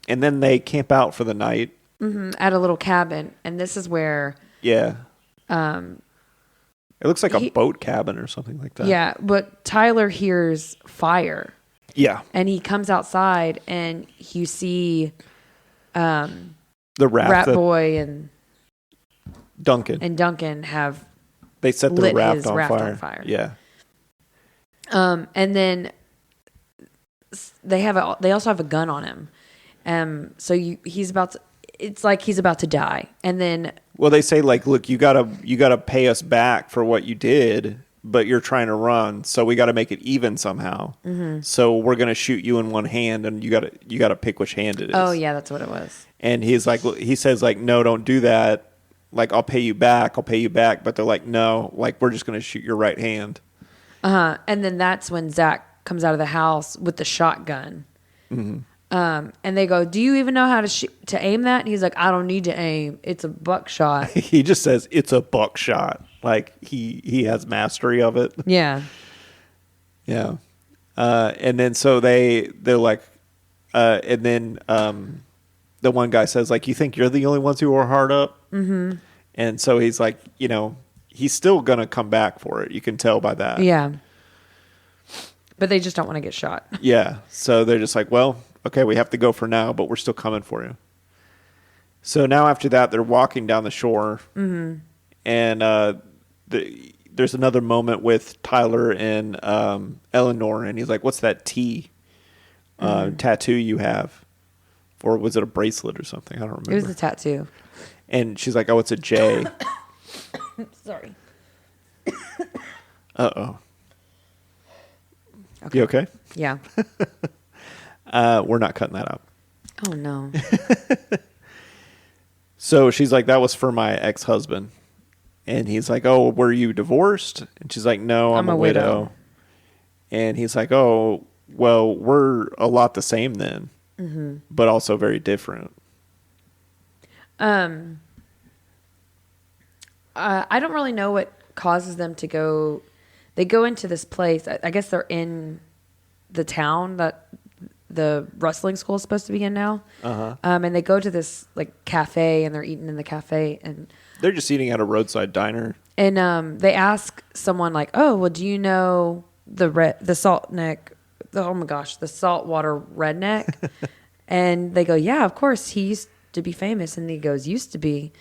Speaker 1: And then they camp out for the night.
Speaker 2: Mm-hmm. At a little cabin, and this is where
Speaker 1: Yeah. It looks like a boat cabin or something like that.
Speaker 2: Yeah, but Tyler hears fire.
Speaker 1: Yeah.
Speaker 2: And he comes outside and you see
Speaker 1: The raft.
Speaker 2: Rat Boy and
Speaker 1: Duncan.
Speaker 2: have
Speaker 1: They set the
Speaker 2: lit
Speaker 1: raft
Speaker 2: his
Speaker 1: on
Speaker 2: raft
Speaker 1: fire.
Speaker 2: on fire.
Speaker 1: Yeah.
Speaker 2: And then they also have a gun on him. So he's about to, it's like he's about to die. And then
Speaker 1: Well, they say like, look, you gotta pay us back for what you did, but you're trying to run, so we got to make it even somehow. Mm-hmm. So we're gonna shoot you in one hand, and you gotta pick which hand it is.
Speaker 2: oh yeah, that's what it was.
Speaker 1: And he says like, no, don't do that. Like, I'll pay you back. But they're like, no, like we're just gonna shoot your right hand.
Speaker 2: And then that's when Zach comes out of the house with the shotgun. Mm-hmm. And they go, "Do you even know how to aim that?" And he's like, "I don't need to aim. It's a buckshot."
Speaker 1: He just says it's a buckshot. Like he has mastery of it.
Speaker 2: Yeah.
Speaker 1: Yeah. And then so they're like, and then the one guy says, like, you think you're the only ones who are hard up? Mm-hmm. And so he's like, he's still going to come back for it. You can tell by that.
Speaker 2: Yeah. But they just don't want to get shot.
Speaker 1: Yeah. So they're just like, well, okay, we have to go for now, but we're still coming for you. So now after that, they're walking down the shore. Mm-hmm. And there's another moment with Tyler and Eleanor. And he's like, what's that T tattoo you have? Or was it a bracelet or something? I don't remember.
Speaker 2: It was a tattoo.
Speaker 1: And she's like, oh, it's a J.
Speaker 2: Sorry.
Speaker 1: Uh-oh.
Speaker 2: Okay.
Speaker 1: You okay?
Speaker 2: Yeah.
Speaker 1: We're not cutting that out.
Speaker 2: Oh, no.
Speaker 1: So she's like, that was for my ex-husband. And he's like, oh, were you divorced? And she's like, no, I'm a widow. And he's like, oh, well, we're a lot the same then, but also very different.
Speaker 2: I don't really know what causes them to go. They go into this place. I guess they're in the town that the wrestling school is supposed to be in now. Uh-huh. And they go to this like cafe, and they're eating in the cafe, and
Speaker 1: they're just eating at a roadside diner.
Speaker 2: And they ask someone like, "Oh, well, do you know the saltwater redneck?" And they go, "Yeah, of course. He used to be famous." And he goes, "Used to be."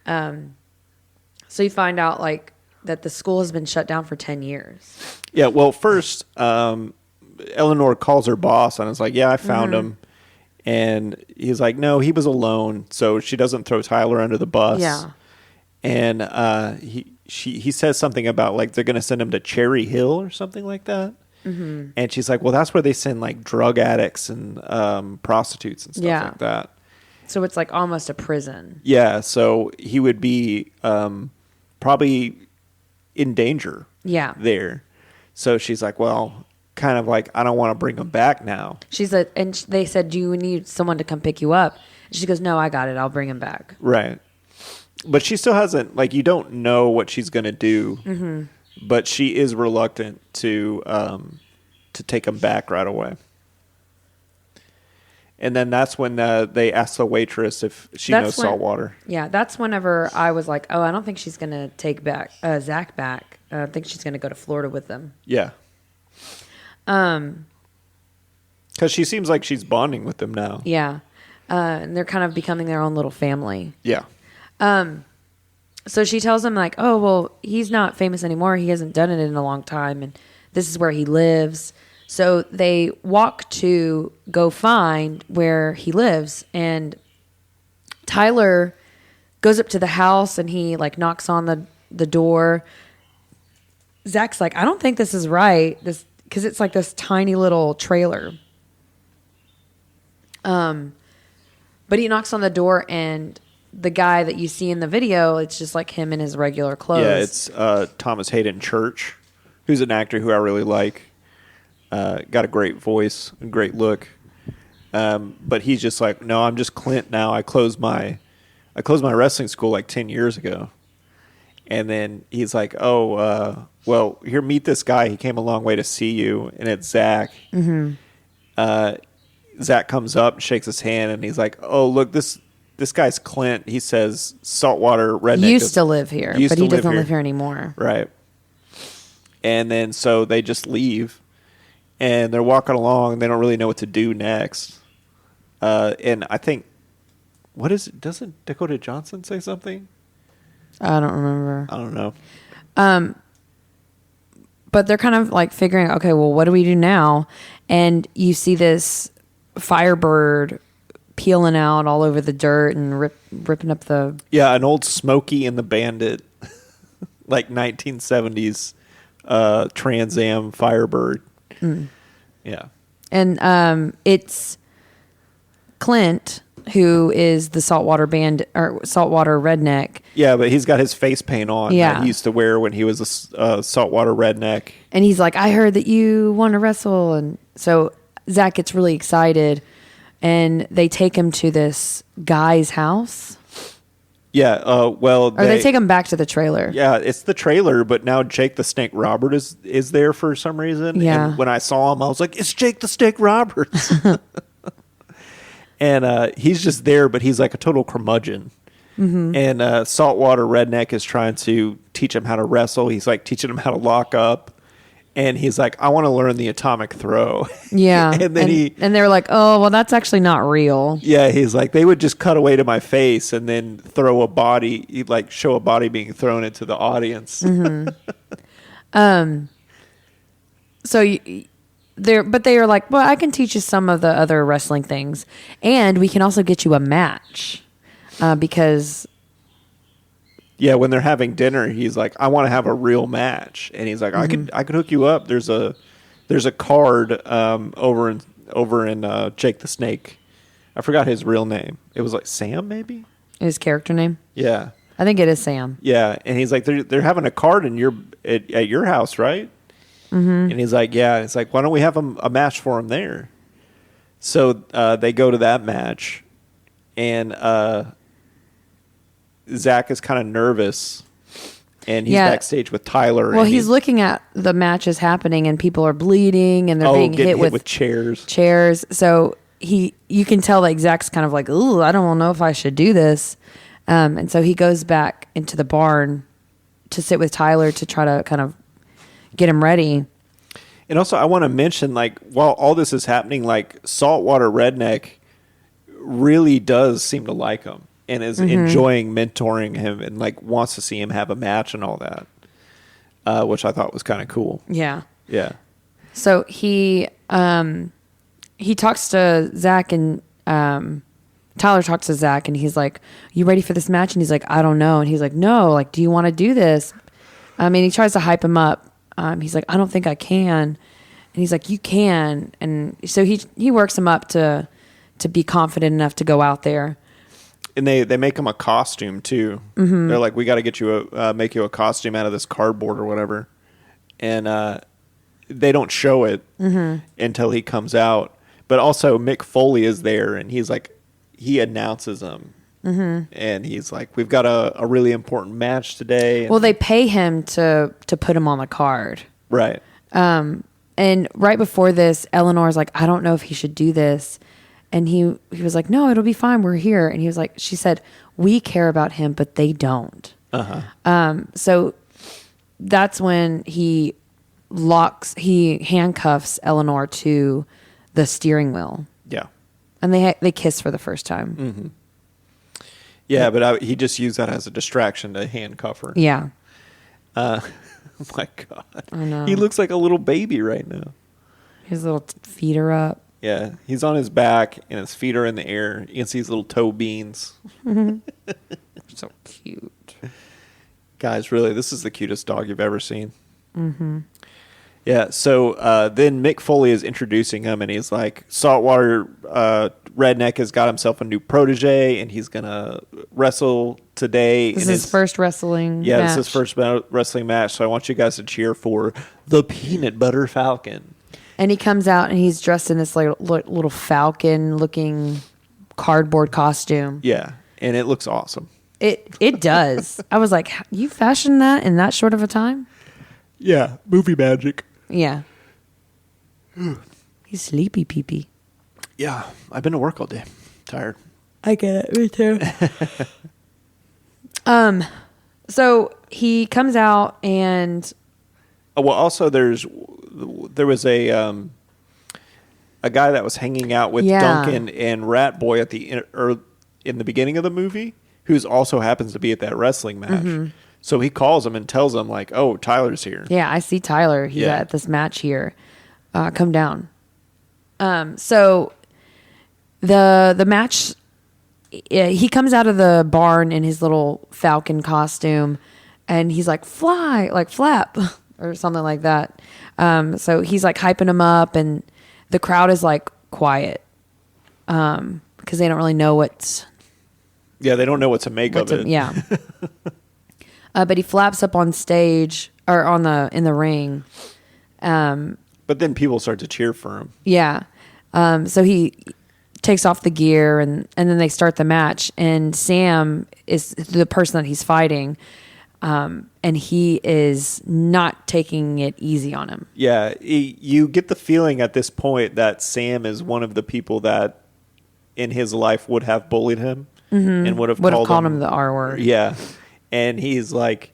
Speaker 2: So you find out like that the school has been shut down for 10 years.
Speaker 1: Yeah. Well, first, Eleanor calls her boss and is like, yeah, I found him. And he's like, no, he was alone. So she doesn't throw Tyler under the bus.
Speaker 2: Yeah.
Speaker 1: And he says something about like they're going to send him to Cherry Hill or something like that. Mm-hmm. And she's like, well, that's where they send like drug addicts and prostitutes and stuff like that.
Speaker 2: So it's like almost a prison.
Speaker 1: Yeah. So he would be probably in danger.
Speaker 2: Yeah.
Speaker 1: There. So she's like, well, kind of like, I don't want to bring him back now.
Speaker 2: She said, and they said, do you need someone to come pick you up? And she goes, no, I got it. I'll bring him back.
Speaker 1: Right. But she still hasn't, like, you don't know what she's going to do. Mm-hmm. But she is reluctant to take him back right away. And then that's when they ask the waitress if she knows saltwater.
Speaker 2: Yeah, that's whenever I was like, oh, I don't think she's going to take Zach back. I think she's going to go to Florida with them.
Speaker 1: Yeah. Because she seems like she's bonding with them now.
Speaker 2: Yeah. And they're kind of becoming their own little family.
Speaker 1: Yeah.
Speaker 2: So she tells him like, oh, well, he's not famous anymore. He hasn't done it in a long time. And this is where he lives. So they walk to go find where he lives. And Tyler goes up to the house and he like knocks on the door. Zach's like, I don't think this is right. Because it's like this tiny little trailer. But he knocks on the door, and the guy that you see in the video, it's just like him in his regular clothes.
Speaker 1: Yeah, it's Thomas Hayden Church, who's an actor who I really like. Got a great voice, a great look. But he's just like, no, I'm just Clint now. I closed my wrestling school like 10 years ago. And then he's like, oh, well, here, meet this guy. He came a long way to see you. And it's Zach. Mm-hmm. Zach comes up, shakes his hand, and he's like, oh, look, this guy's Clint. He says saltwater redneck.
Speaker 2: Used to live here, but he doesn't live here anymore.
Speaker 1: Right. And then so they just leave. And they're walking along. They don't really know what to do next. And I think, what is it? Doesn't Dakota Johnson say something?
Speaker 2: I don't remember.
Speaker 1: I don't know.
Speaker 2: But they're kind of like figuring, okay, well, what do we do now? And you see this Firebird peeling out all over the dirt and ripping up the...
Speaker 1: Yeah, an old Smokey and the Bandit, like 1970s Trans Am Firebird. Mm. Yeah.
Speaker 2: And it's Clint, who is the saltwater redneck.
Speaker 1: Yeah, but he's got his face paint on that he used to wear when he was a saltwater redneck.
Speaker 2: And he's like, I heard that you want to wrestle. And so Zach gets really excited, and they take him to this guy's house.
Speaker 1: Yeah, or
Speaker 2: they take him back to the trailer.
Speaker 1: Yeah, it's the trailer, but now Jake the Snake Roberts is there for some reason.
Speaker 2: Yeah.
Speaker 1: And when I saw him, I was like, it's Jake the Snake Roberts. And he's just there, but he's like a total curmudgeon. And Saltwater Redneck is trying to teach him how to wrestle. He's like teaching him how to lock up. And he's like, I want to learn the atomic throw.
Speaker 2: Yeah.
Speaker 1: and then
Speaker 2: and they were like, oh, well, that's actually not real.
Speaker 1: Yeah, he's like, they would just cut away to my face and then throw a body, like show a body being thrown into the audience.
Speaker 2: So they are like, well, I can teach you some of the other wrestling things, and we can also get you a match, because.
Speaker 1: Yeah, when they're having dinner, he's like, I want to have a real match, and he's like, I could hook you up. There's a card over in Jake the Snake. I forgot his real name. It was like Sam, maybe.
Speaker 2: His character name.
Speaker 1: Yeah,
Speaker 2: I think it is Sam.
Speaker 1: yeah, and he's like, they're having a card in at your house, right? And he's like, yeah. It's like, why don't we have a match for him there? So they go to that match, and Zach is kind of nervous, and he's backstage with Tyler.
Speaker 2: Well, he's looking at the matches happening, and people are bleeding, and they're being hit with
Speaker 1: chairs.
Speaker 2: So you can tell that Zach's kind of like, ooh, I don't know if I should do this. And so he goes back into the barn to sit with Tyler to try to kind of get him ready.
Speaker 1: And also, I want to mention, like, while all this is happening, like, Saltwater Redneck really does seem to like him and is enjoying mentoring him and, like, wants to see him have a match and all that, which I thought was kind of cool.
Speaker 2: Yeah.
Speaker 1: Yeah.
Speaker 2: So he talks to Zach, and Tyler talks to Zach, and he's like, you ready for this match? And he's like, I don't know. And he's like, no, like, do you want to do this? I mean, he tries to hype him up. He's like, I don't think I can. And he's like, you can. And so he works him up to be confident enough to go out there.
Speaker 1: And they make him a costume too. They're like, we got to get you make you a costume out of this cardboard or whatever. And they don't show it until he comes out. But also Mick Foley is there, and he's like, he announces him. And he's like, we've got a really important match today.
Speaker 2: Well, they pay him to put him on the card.
Speaker 1: Right.
Speaker 2: And right before this, Eleanor's like, I don't know if he should do this. And he was like, no, it'll be fine. We're here. And he was like, she said, we care about him, but they don't. So that's when he handcuffs Eleanor to the steering wheel.
Speaker 1: Yeah.
Speaker 2: And they kiss for the first time.
Speaker 1: Yeah, but he just used that as a distraction to handcuff her.
Speaker 2: Yeah.
Speaker 1: Oh my God.
Speaker 2: I know.
Speaker 1: He looks like a little baby right now.
Speaker 2: His little feet are up.
Speaker 1: Yeah, he's on his back and his feet are in the air. You can see his little toe beans.
Speaker 2: So cute.
Speaker 1: Guys, really, this is the cutest dog you've ever seen. Yeah, so then Mick Foley is introducing him, and he's like, Saltwater Redneck has got himself a new protege, and he's going to wrestle today.
Speaker 2: This is his first wrestling match.
Speaker 1: This is his first wrestling match, so I want you guys to cheer for the Peanut Butter Falcon.
Speaker 2: And he comes out, and he's dressed in this little falcon-looking cardboard costume.
Speaker 1: Yeah, and it looks awesome.
Speaker 2: It does. I was like, you fashioned that in that short of a time?
Speaker 1: Yeah, movie magic.
Speaker 2: Yeah. He's sleepy pee-pee.
Speaker 1: Yeah, I've been to work all day. Tired.
Speaker 2: I get it. Me too. So he comes out, and
Speaker 1: well, also there was a guy that was hanging out with Duncan and Rat Boy in the beginning of the movie, who's also happens to be at that wrestling match. So he calls him and tells him, like, oh, Tyler's here.
Speaker 2: Yeah, I see Tyler. He's at this match here. Come down. So the match, he comes out of the barn in his little falcon costume, and he's like, fly, like flap, or something like that. So he's like hyping him up, and the crowd is like quiet because they don't really know what's...
Speaker 1: Yeah, they don't know what to make of it.
Speaker 2: Yeah. But he flaps up on stage or in the ring.
Speaker 1: But then people start to cheer for him.
Speaker 2: Yeah. So he takes off the gear, and then they start the match. And Sam is the person that he's fighting, and he is not taking it easy on him.
Speaker 1: Yeah, you get the feeling at this point that Sam is one of the people that in his life would have bullied him and would have called
Speaker 2: him the R word.
Speaker 1: Yeah. And he's like,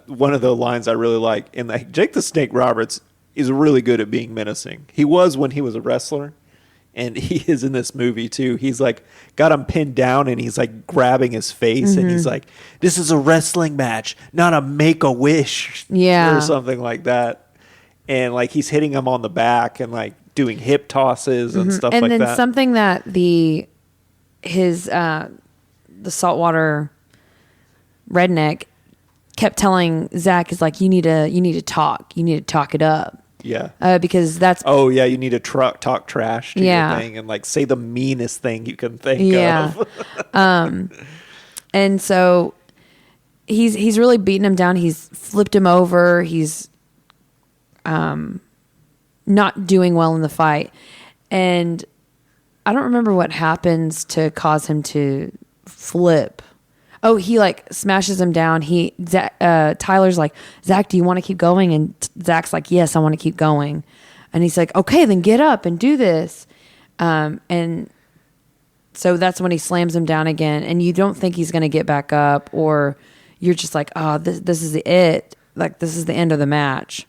Speaker 1: one of the lines I really like, and like Jake the Snake Roberts is really good at being menacing. He was when he was a wrestler, and he is in this movie too. He's like got him pinned down, and he's like grabbing his face, and he's like, "This is a wrestling match, not a Make-A-Wish," or something like that. And like he's hitting him on the back and like doing hip tosses and stuff like that.
Speaker 2: And then something that the saltwater redneck kept telling Zach is like, you need to talk it up.
Speaker 1: Yeah.
Speaker 2: Because that's...
Speaker 1: Oh, yeah, you need to talk trash to your thing and, like, say the meanest thing you can think of.
Speaker 2: And so he's really beaten him down. He's flipped him over. He's not doing well in the fight. And I don't remember what happens to cause him to flip. Oh, he like smashes him down. Tyler's like, Zach, do you want to keep going? And Zach's like, yes, I want to keep going. And he's like, okay, then get up and do this. And so that's when he slams him down again. And you don't think he's going to get back up, or you're just like, oh, this is it. Like, this is the end of the match.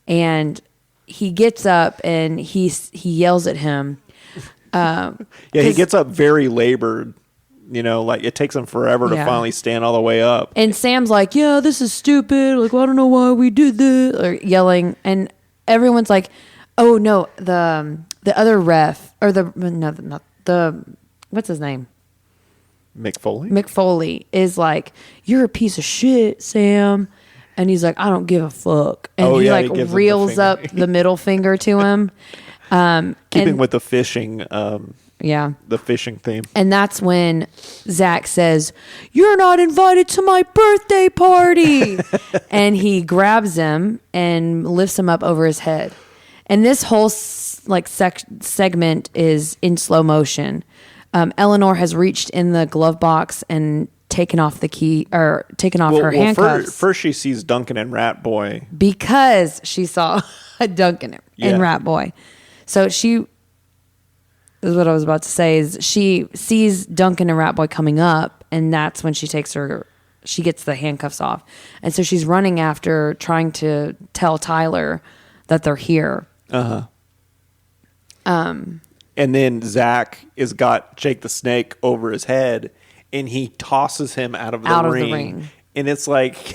Speaker 2: And he gets up and he yells at him.
Speaker 1: He gets up very labored. You know, like it takes him forever to finally stand all the way up.
Speaker 2: And Sam's like, yeah, this is stupid. Like, well, I don't know why we did this. Or yelling. And everyone's like, oh, no, the other ref, or not the, what's his name?
Speaker 1: Mick
Speaker 2: Foley is like, you're a piece of shit, Sam. And he's like, I don't give a fuck. And he like reels up the middle finger to him.
Speaker 1: Keeping with the fishing.
Speaker 2: Yeah.
Speaker 1: The fishing theme.
Speaker 2: And that's when Zach says, you're not invited to my birthday party. And he grabs him and lifts him up over his head. And this whole segment is in slow motion. Eleanor has reached in the glove box and taken off the key, or taken off her handcuffs.
Speaker 1: First she sees Duncan and Rat Boy.
Speaker 2: Because she saw Duncan and Rat Boy. So this is what I was about to say, is she sees Duncan and Rat Boy coming up, and that's when she gets the handcuffs off. And so she's running after, trying to tell Tyler that they're here.
Speaker 1: Uh-huh. And then Zach has got Jake the Snake over his head, and he tosses him out of the ring. And it's like...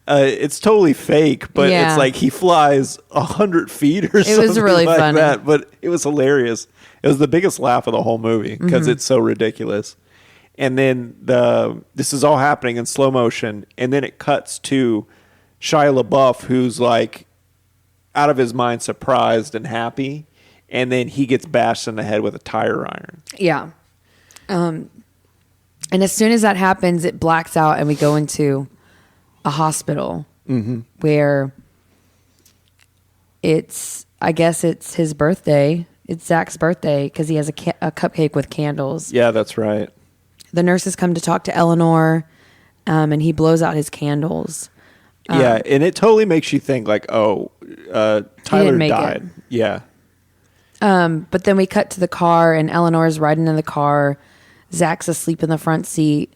Speaker 1: it's totally fake, but it's like he flies 100 feet or something. It was really like funny. That, but it was hilarious. It was the biggest laugh of the whole movie because it's so ridiculous. And then this is all happening in slow motion, and then it cuts to Shia LaBeouf, who's like out of his mind, surprised and happy, and then he gets bashed in the head with a tire iron.
Speaker 2: Yeah. And as soon as that happens, it blacks out, and we go into a hospital where I guess it's his birthday. It's Zach's birthday because he has a cupcake with candles.
Speaker 1: Yeah, that's right.
Speaker 2: The nurses come to talk to Eleanor, and he blows out his candles.
Speaker 1: Yeah, and it totally makes you think like, Tyler died. Yeah.
Speaker 2: But then we cut to the car, and Eleanor's riding in the car. Zach's asleep in the front seat.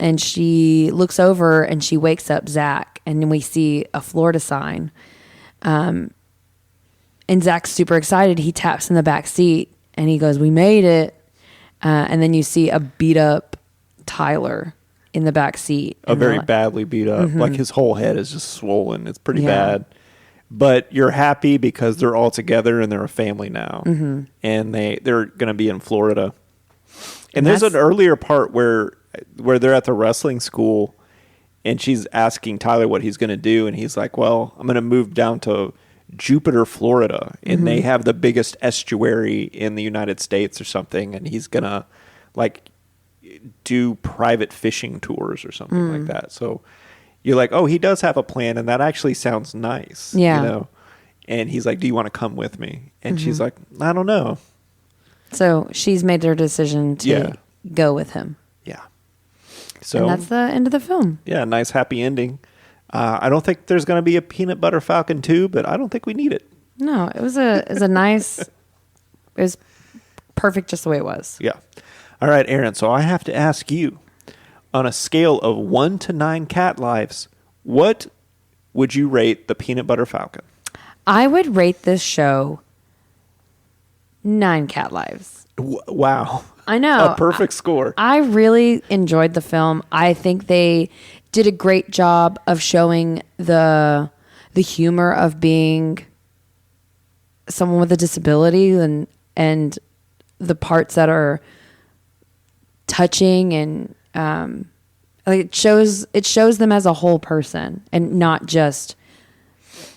Speaker 2: And she looks over and she wakes up Zach, and then we see a Florida sign. And Zach's super excited. He taps in the back seat and he goes, we made it. And then you see a beat up Tyler in the back seat.
Speaker 1: Very badly beat up. Like his whole head is just swollen. It's pretty bad. But you're happy because they're all together and they're a family now. And they're going to be in Florida. And there's an earlier part where they're at the wrestling school, and she's asking Tyler what he's going to do, and he's like, well, I'm going to move down to Jupiter, Florida, and they have the biggest estuary in the United States or something, and he's going to like do private fishing tours or something like that. So you're like, oh, he does have a plan, and that actually sounds nice.
Speaker 2: Yeah.
Speaker 1: You know? And he's like, do you want to come with me? And she's like, I don't know. So
Speaker 2: she's made her decision to go with him.
Speaker 1: Yeah. So,
Speaker 2: and that's the end of the film.
Speaker 1: Yeah, nice happy ending. I don't think there's going to be a Peanut Butter Falcon 2, but I don't think we need it.
Speaker 2: No, it was a nice. It was perfect just the way it was.
Speaker 1: Yeah. All right, Aaron. So I have to ask you, on a scale of 1 to 9 cat lives, what would you rate the Peanut Butter Falcon?
Speaker 2: I would rate this show 9 cat lives.
Speaker 1: Wow.
Speaker 2: I know.
Speaker 1: A perfect score.
Speaker 2: I really enjoyed the film. I think they did a great job of showing the humor of being someone with a disability and the parts that are touching and like it shows them as a whole person and not just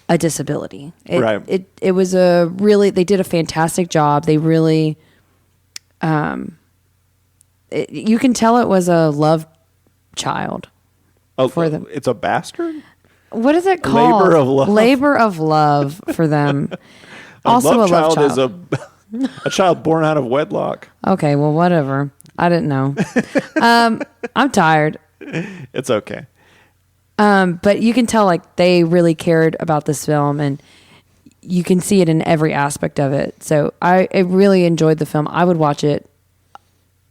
Speaker 2: a disability.
Speaker 1: Right.
Speaker 2: It was they did a fantastic job. They really you can tell it was a love child for them.
Speaker 1: It's a bastard?
Speaker 2: What is it called?
Speaker 1: Labor of love.
Speaker 2: Labor of love for them. Also a love child.
Speaker 1: Is a child born out of wedlock.
Speaker 2: Okay, well, whatever. I didn't know. I'm tired.
Speaker 1: It's okay.
Speaker 2: But you can tell like they really cared about this film, and you can see it in every aspect of it. So I really enjoyed the film. I would watch it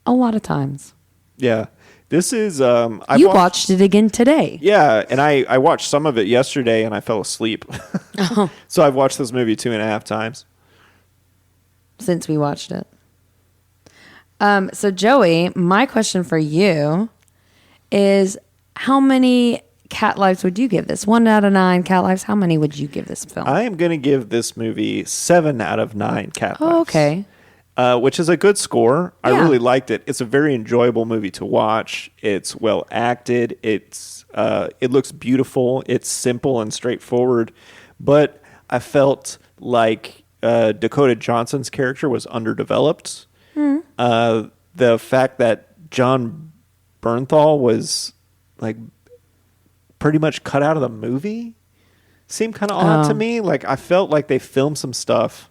Speaker 2: a lot of times.
Speaker 1: Yeah. This is...
Speaker 2: You watched it again today.
Speaker 1: Yeah, and I watched some of it yesterday, and I fell asleep.
Speaker 2: Oh.
Speaker 1: So I've watched this movie 2.5 times.
Speaker 2: Since we watched it. So Joey, my question for you is how many cat lives would you give this? 1 out of 9 cat lives. How many would you give this film?
Speaker 1: I am going to give this movie 7 out of 9 cat lives.
Speaker 2: Oh, okay.
Speaker 1: Which is a good score. I
Speaker 2: Yeah.
Speaker 1: really liked it. It's a very enjoyable movie to watch. It's well acted. It looks beautiful. It's simple and straightforward. But I felt like Dakota Johnson's character was underdeveloped. The fact that John Bernthal was like pretty much cut out of the movie seemed kind of odd to me. Like I felt like they filmed some stuff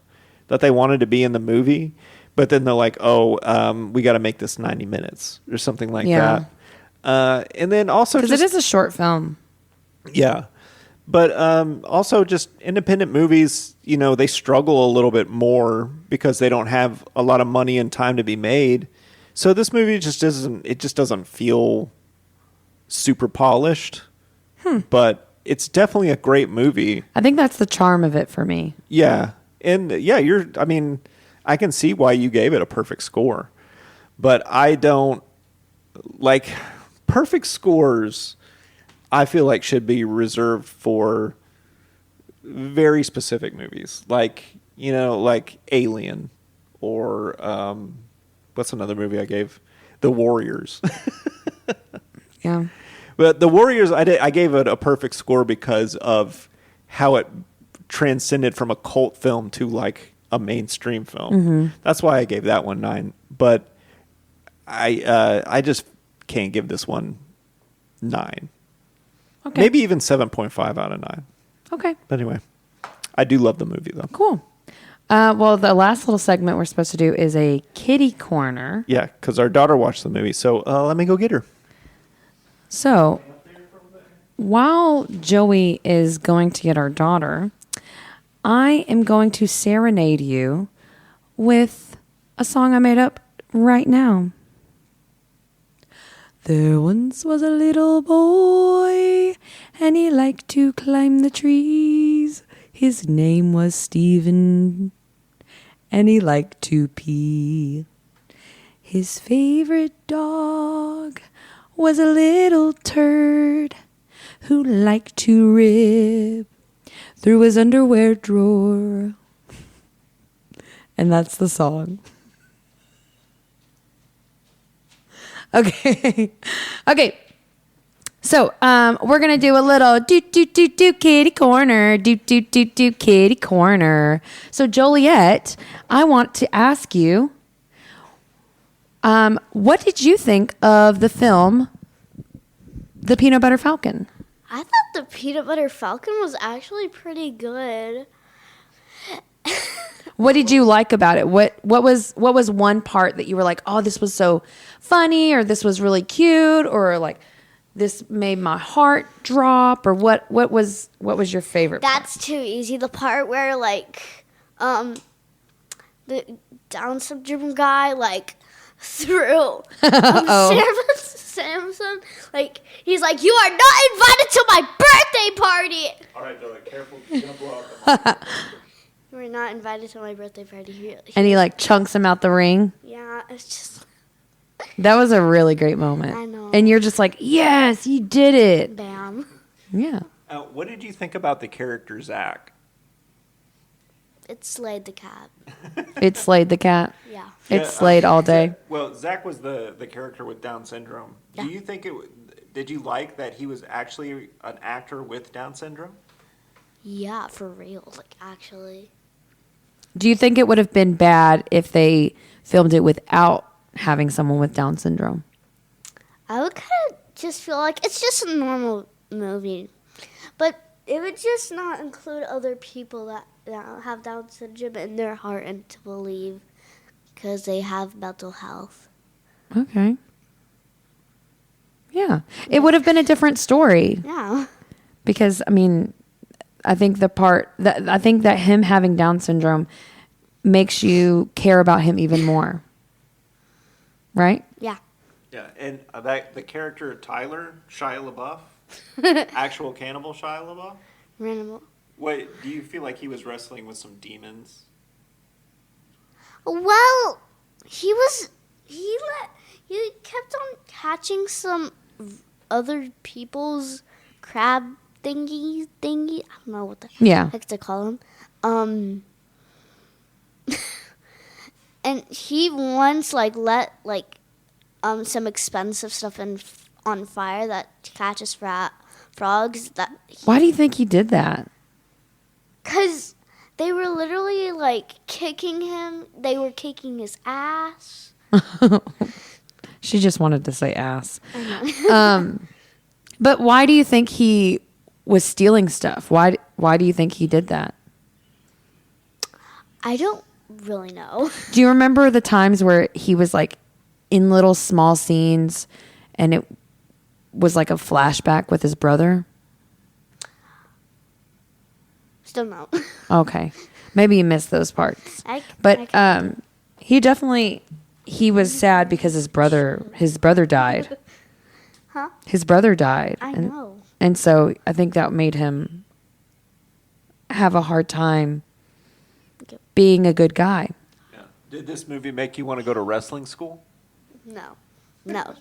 Speaker 1: that they wanted to be in the movie, but then they're like, we got to make this 90 minutes or something like that. And then also
Speaker 2: because it is a short film.
Speaker 1: Yeah. But also just independent movies, they struggle a little bit more because they don't have a lot of money and time to be made. So this movie just doesn't feel super polished. But it's definitely a great movie.
Speaker 2: I think that's the charm of it for me.
Speaker 1: Yeah. And yeah, I can see why you gave it a perfect score. But I don't like perfect scores. I feel like should be reserved for very specific movies, like Alien, or what's another movie I gave? The Warriors.
Speaker 2: Yeah,
Speaker 1: but The Warriors, I gave it a perfect score because of how it transcended from a cult film to like a mainstream film. Mm-hmm. That's why I gave that one 9. But I just can't give this one 9.
Speaker 2: okay,
Speaker 1: Maybe even 7.5 out of 9.
Speaker 2: Okay,
Speaker 1: But anyway, I do love the movie, though.
Speaker 2: cool. Well, the last little segment we're supposed to do is a kitty corner.
Speaker 1: Yeah, because our daughter watched the movie, so let me go get her.
Speaker 2: So, while Joey is going to get our daughter, I am going to serenade you with a song I made up right now. There once was a little boy, and he liked to climb the trees. His name was Stephen, and he liked to pee. His favorite dog was a little turd who liked to rib through his underwear drawer. And that's the song. Okay. Okay. So, we're going to do a little do kitty corner. Do kitty corner. So, Joliet, I want to ask you, what did you think of the film, The Peanut Butter Falcon?
Speaker 5: I thought The Peanut Butter Falcon was actually pretty good.
Speaker 2: What did you like about it? What was one part that you were like, oh, this was so funny, or this was really cute, or like this made my heart drop, or what was your favorite part?
Speaker 5: That's too easy. The part where the the Down syndrome guy like threw Samson. Like he's like, you are not invited to my birthday party.
Speaker 1: All right, Joey, careful. You're gonna blow up.
Speaker 5: You were not invited to my birthday party.
Speaker 2: And he like chunks him out the ring.
Speaker 5: Yeah, it's just
Speaker 2: That was a really great moment.
Speaker 5: I know.
Speaker 2: And you're just like, yes, you did it.
Speaker 5: bam.
Speaker 2: Yeah.
Speaker 1: What did you think about the character Zach?
Speaker 5: It slayed the cat.
Speaker 2: It slayed the cat.
Speaker 5: Yeah.
Speaker 2: It slayed all day.
Speaker 1: Well, Zach was the character with Down syndrome.
Speaker 5: Yeah.
Speaker 1: Do you think did you like that he was actually an actor with Down syndrome?
Speaker 5: Yeah, for real. Like actually.
Speaker 2: Do you think it would have been bad if they filmed it without having someone with Down syndrome?
Speaker 5: I would kind of just feel like it's just a normal movie. But it would just not include other people that have Down syndrome in their heart and to believe because they have mental health.
Speaker 2: Okay. Yeah. It would have been a different story
Speaker 5: Yeah.
Speaker 2: because, I mean, I think that him having Down syndrome makes you care about him even more. Right?
Speaker 5: Yeah.
Speaker 1: Yeah, and the character Tyler, Shia LaBeouf, actual cannibal Shia LaBeouf.
Speaker 5: Random.
Speaker 1: Wait, do you feel like he was wrestling with some demons?
Speaker 5: Well, he kept on catching some other people's crab thingy. I don't know what the heck to call them. And he once let some expensive stuff on fire that catches frogs.
Speaker 2: Why do you think he did that?
Speaker 5: 'Cause they were literally kicking him. They were kicking his ass.
Speaker 2: She just wanted to say ass. But why do you think he was stealing stuff? Why do you think he did that?
Speaker 5: I don't really know.
Speaker 2: Do you remember the times where he was in little small scenes and it was like a flashback with his brother?
Speaker 5: Still no.
Speaker 2: Okay. Maybe you missed those parts. He was sad because his brother died.
Speaker 5: Huh?
Speaker 2: His brother died.
Speaker 5: I know.
Speaker 2: And so I think that made him have a hard time being a good guy.
Speaker 1: Yeah. Did this movie make you want to go to wrestling school?
Speaker 5: No,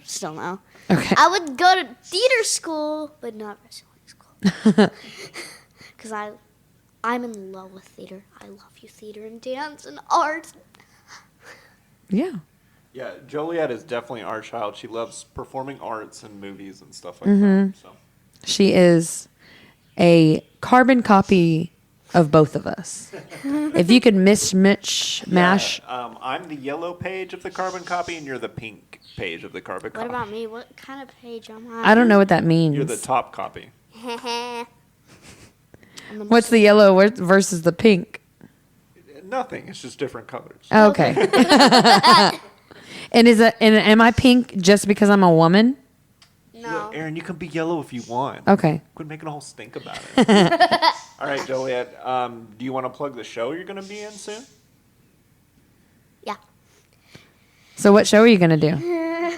Speaker 5: still no.
Speaker 2: Okay.
Speaker 5: I would go to theater school, but not wrestling school. Because I'm in love with theater. I love you, theater and dance and art.
Speaker 2: Yeah.
Speaker 1: Yeah, Joliet is definitely our child. She loves performing arts and movies and stuff like that. So.
Speaker 2: She is a carbon copy of both of us. If you could mash.
Speaker 1: I'm the yellow page of the carbon copy, and you're the pink page of the carbon copy.
Speaker 5: What about me? What kind of page am I?
Speaker 2: I don't know what that means.
Speaker 1: You're the top copy.
Speaker 2: What's the yellow versus the pink?
Speaker 1: Nothing. It's just different colors.
Speaker 2: Okay. And am I pink just because I'm a woman?
Speaker 5: No.
Speaker 1: Aaron, you can be yellow if you want.
Speaker 2: Okay.
Speaker 1: Quit making a whole stink about it. All right, Joliet. Do you want to plug the show you're going to be in soon?
Speaker 5: Yeah.
Speaker 2: So what show are you going to do?
Speaker 5: Me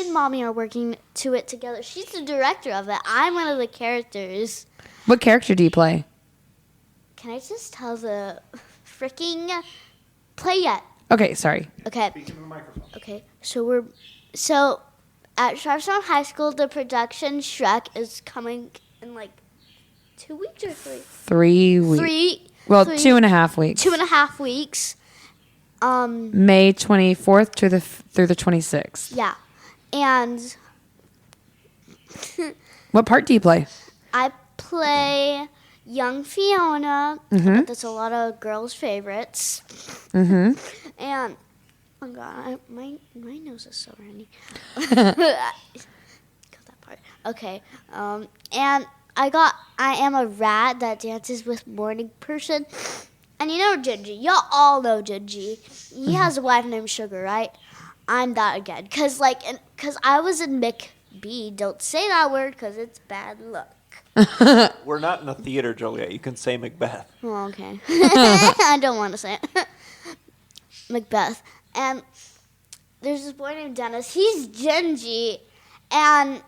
Speaker 5: and Mommy are working to it together. She's the director of it. I'm one of the characters.
Speaker 2: What character do you play?
Speaker 5: Can I just tell the freaking play yet?
Speaker 2: Okay, sorry.
Speaker 5: Okay.
Speaker 1: Speak into the microphone.
Speaker 5: Okay. So at Sharpstown High School, the production Shrek is coming in 2 weeks or 3.
Speaker 2: 3 weeks. Well, 2.5 weeks.
Speaker 5: 2.5 weeks.
Speaker 2: May 24th through the 26th.
Speaker 5: Yeah. And
Speaker 2: What part do you play?
Speaker 5: I play young Fiona. That's a lot of girls' favorites.
Speaker 2: Mm-hmm.
Speaker 5: And oh god, my nose is so runny. Cut that part. Okay. And I am a rat that dances with morning person. And you know Gingy. Y'all all know Gingy. He has a wife named Sugar, right? I'm that again. Cause I was in Mick B. Don't say that word, cause it's bad luck.
Speaker 1: We're not in the theater, Joliet. You can say Macbeth.
Speaker 5: Oh, okay. I don't want to say it. Macbeth. And there's this boy named Dennis. He's Gingy. And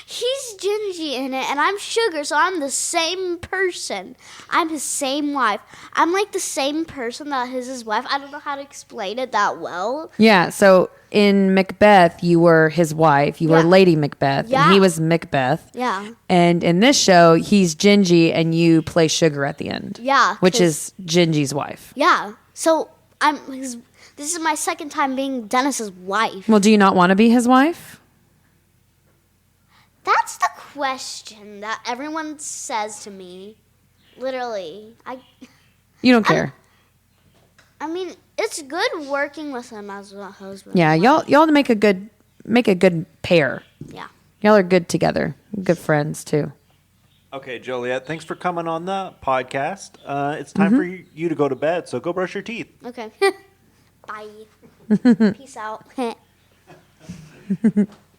Speaker 5: he's Gingy in it. And I'm Sugar, so I'm the same person. I'm his same wife. I'm like the same person that is his wife. I don't know how to explain it that well.
Speaker 2: Yeah, so in Macbeth, you were his wife. You were Lady Macbeth,
Speaker 5: Yeah.
Speaker 2: and he was Macbeth.
Speaker 5: Yeah.
Speaker 2: And in this show, he's Gingy, and you play Sugar at the end.
Speaker 5: Yeah.
Speaker 2: Which is Gingy's wife.
Speaker 5: Yeah. So this is my second time being Dennis's wife.
Speaker 2: Well, do you not want to be his wife?
Speaker 5: That's the question that everyone says to me. Literally.
Speaker 2: You don't care.
Speaker 5: I mean, it's good working with him as a husband.
Speaker 2: Yeah, y'all make a good pair.
Speaker 5: Yeah.
Speaker 2: Y'all are good together. Good friends too.
Speaker 1: Okay, Joliet, thanks for coming on the podcast. It's time for you to go to bed, so go brush your teeth.
Speaker 5: Okay. Bye. Peace out.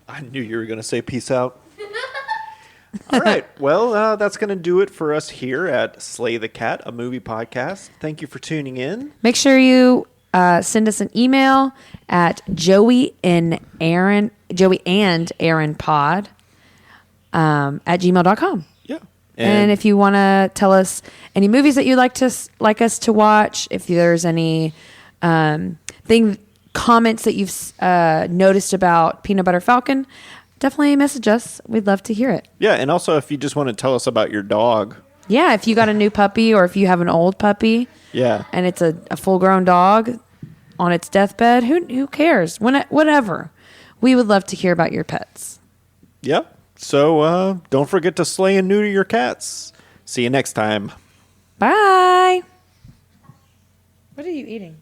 Speaker 1: I knew you were going to say peace out. All right. Well, that's going to do it for us here at Slay the Cat, a movie podcast. Thank you for tuning in.
Speaker 2: Make sure you send us an email at joeyanderinpod at gmail.com.
Speaker 1: Yeah.
Speaker 2: And if you want to tell us any movies that you'd like us to watch, if there's any comments that you've noticed about Peanut Butter Falcon, definitely message us. We'd love to hear it.
Speaker 1: Yeah, and also if you just want to tell us about your dog.
Speaker 2: Yeah, if you got a new puppy or if you have an old puppy,
Speaker 1: Yeah.
Speaker 2: and it's a full-grown dog on its deathbed, who cares? Whatever. We would love to hear about your pets.
Speaker 1: Yep. So don't forget to slay and neuter your cats. See you next time.
Speaker 2: Bye. What are you eating?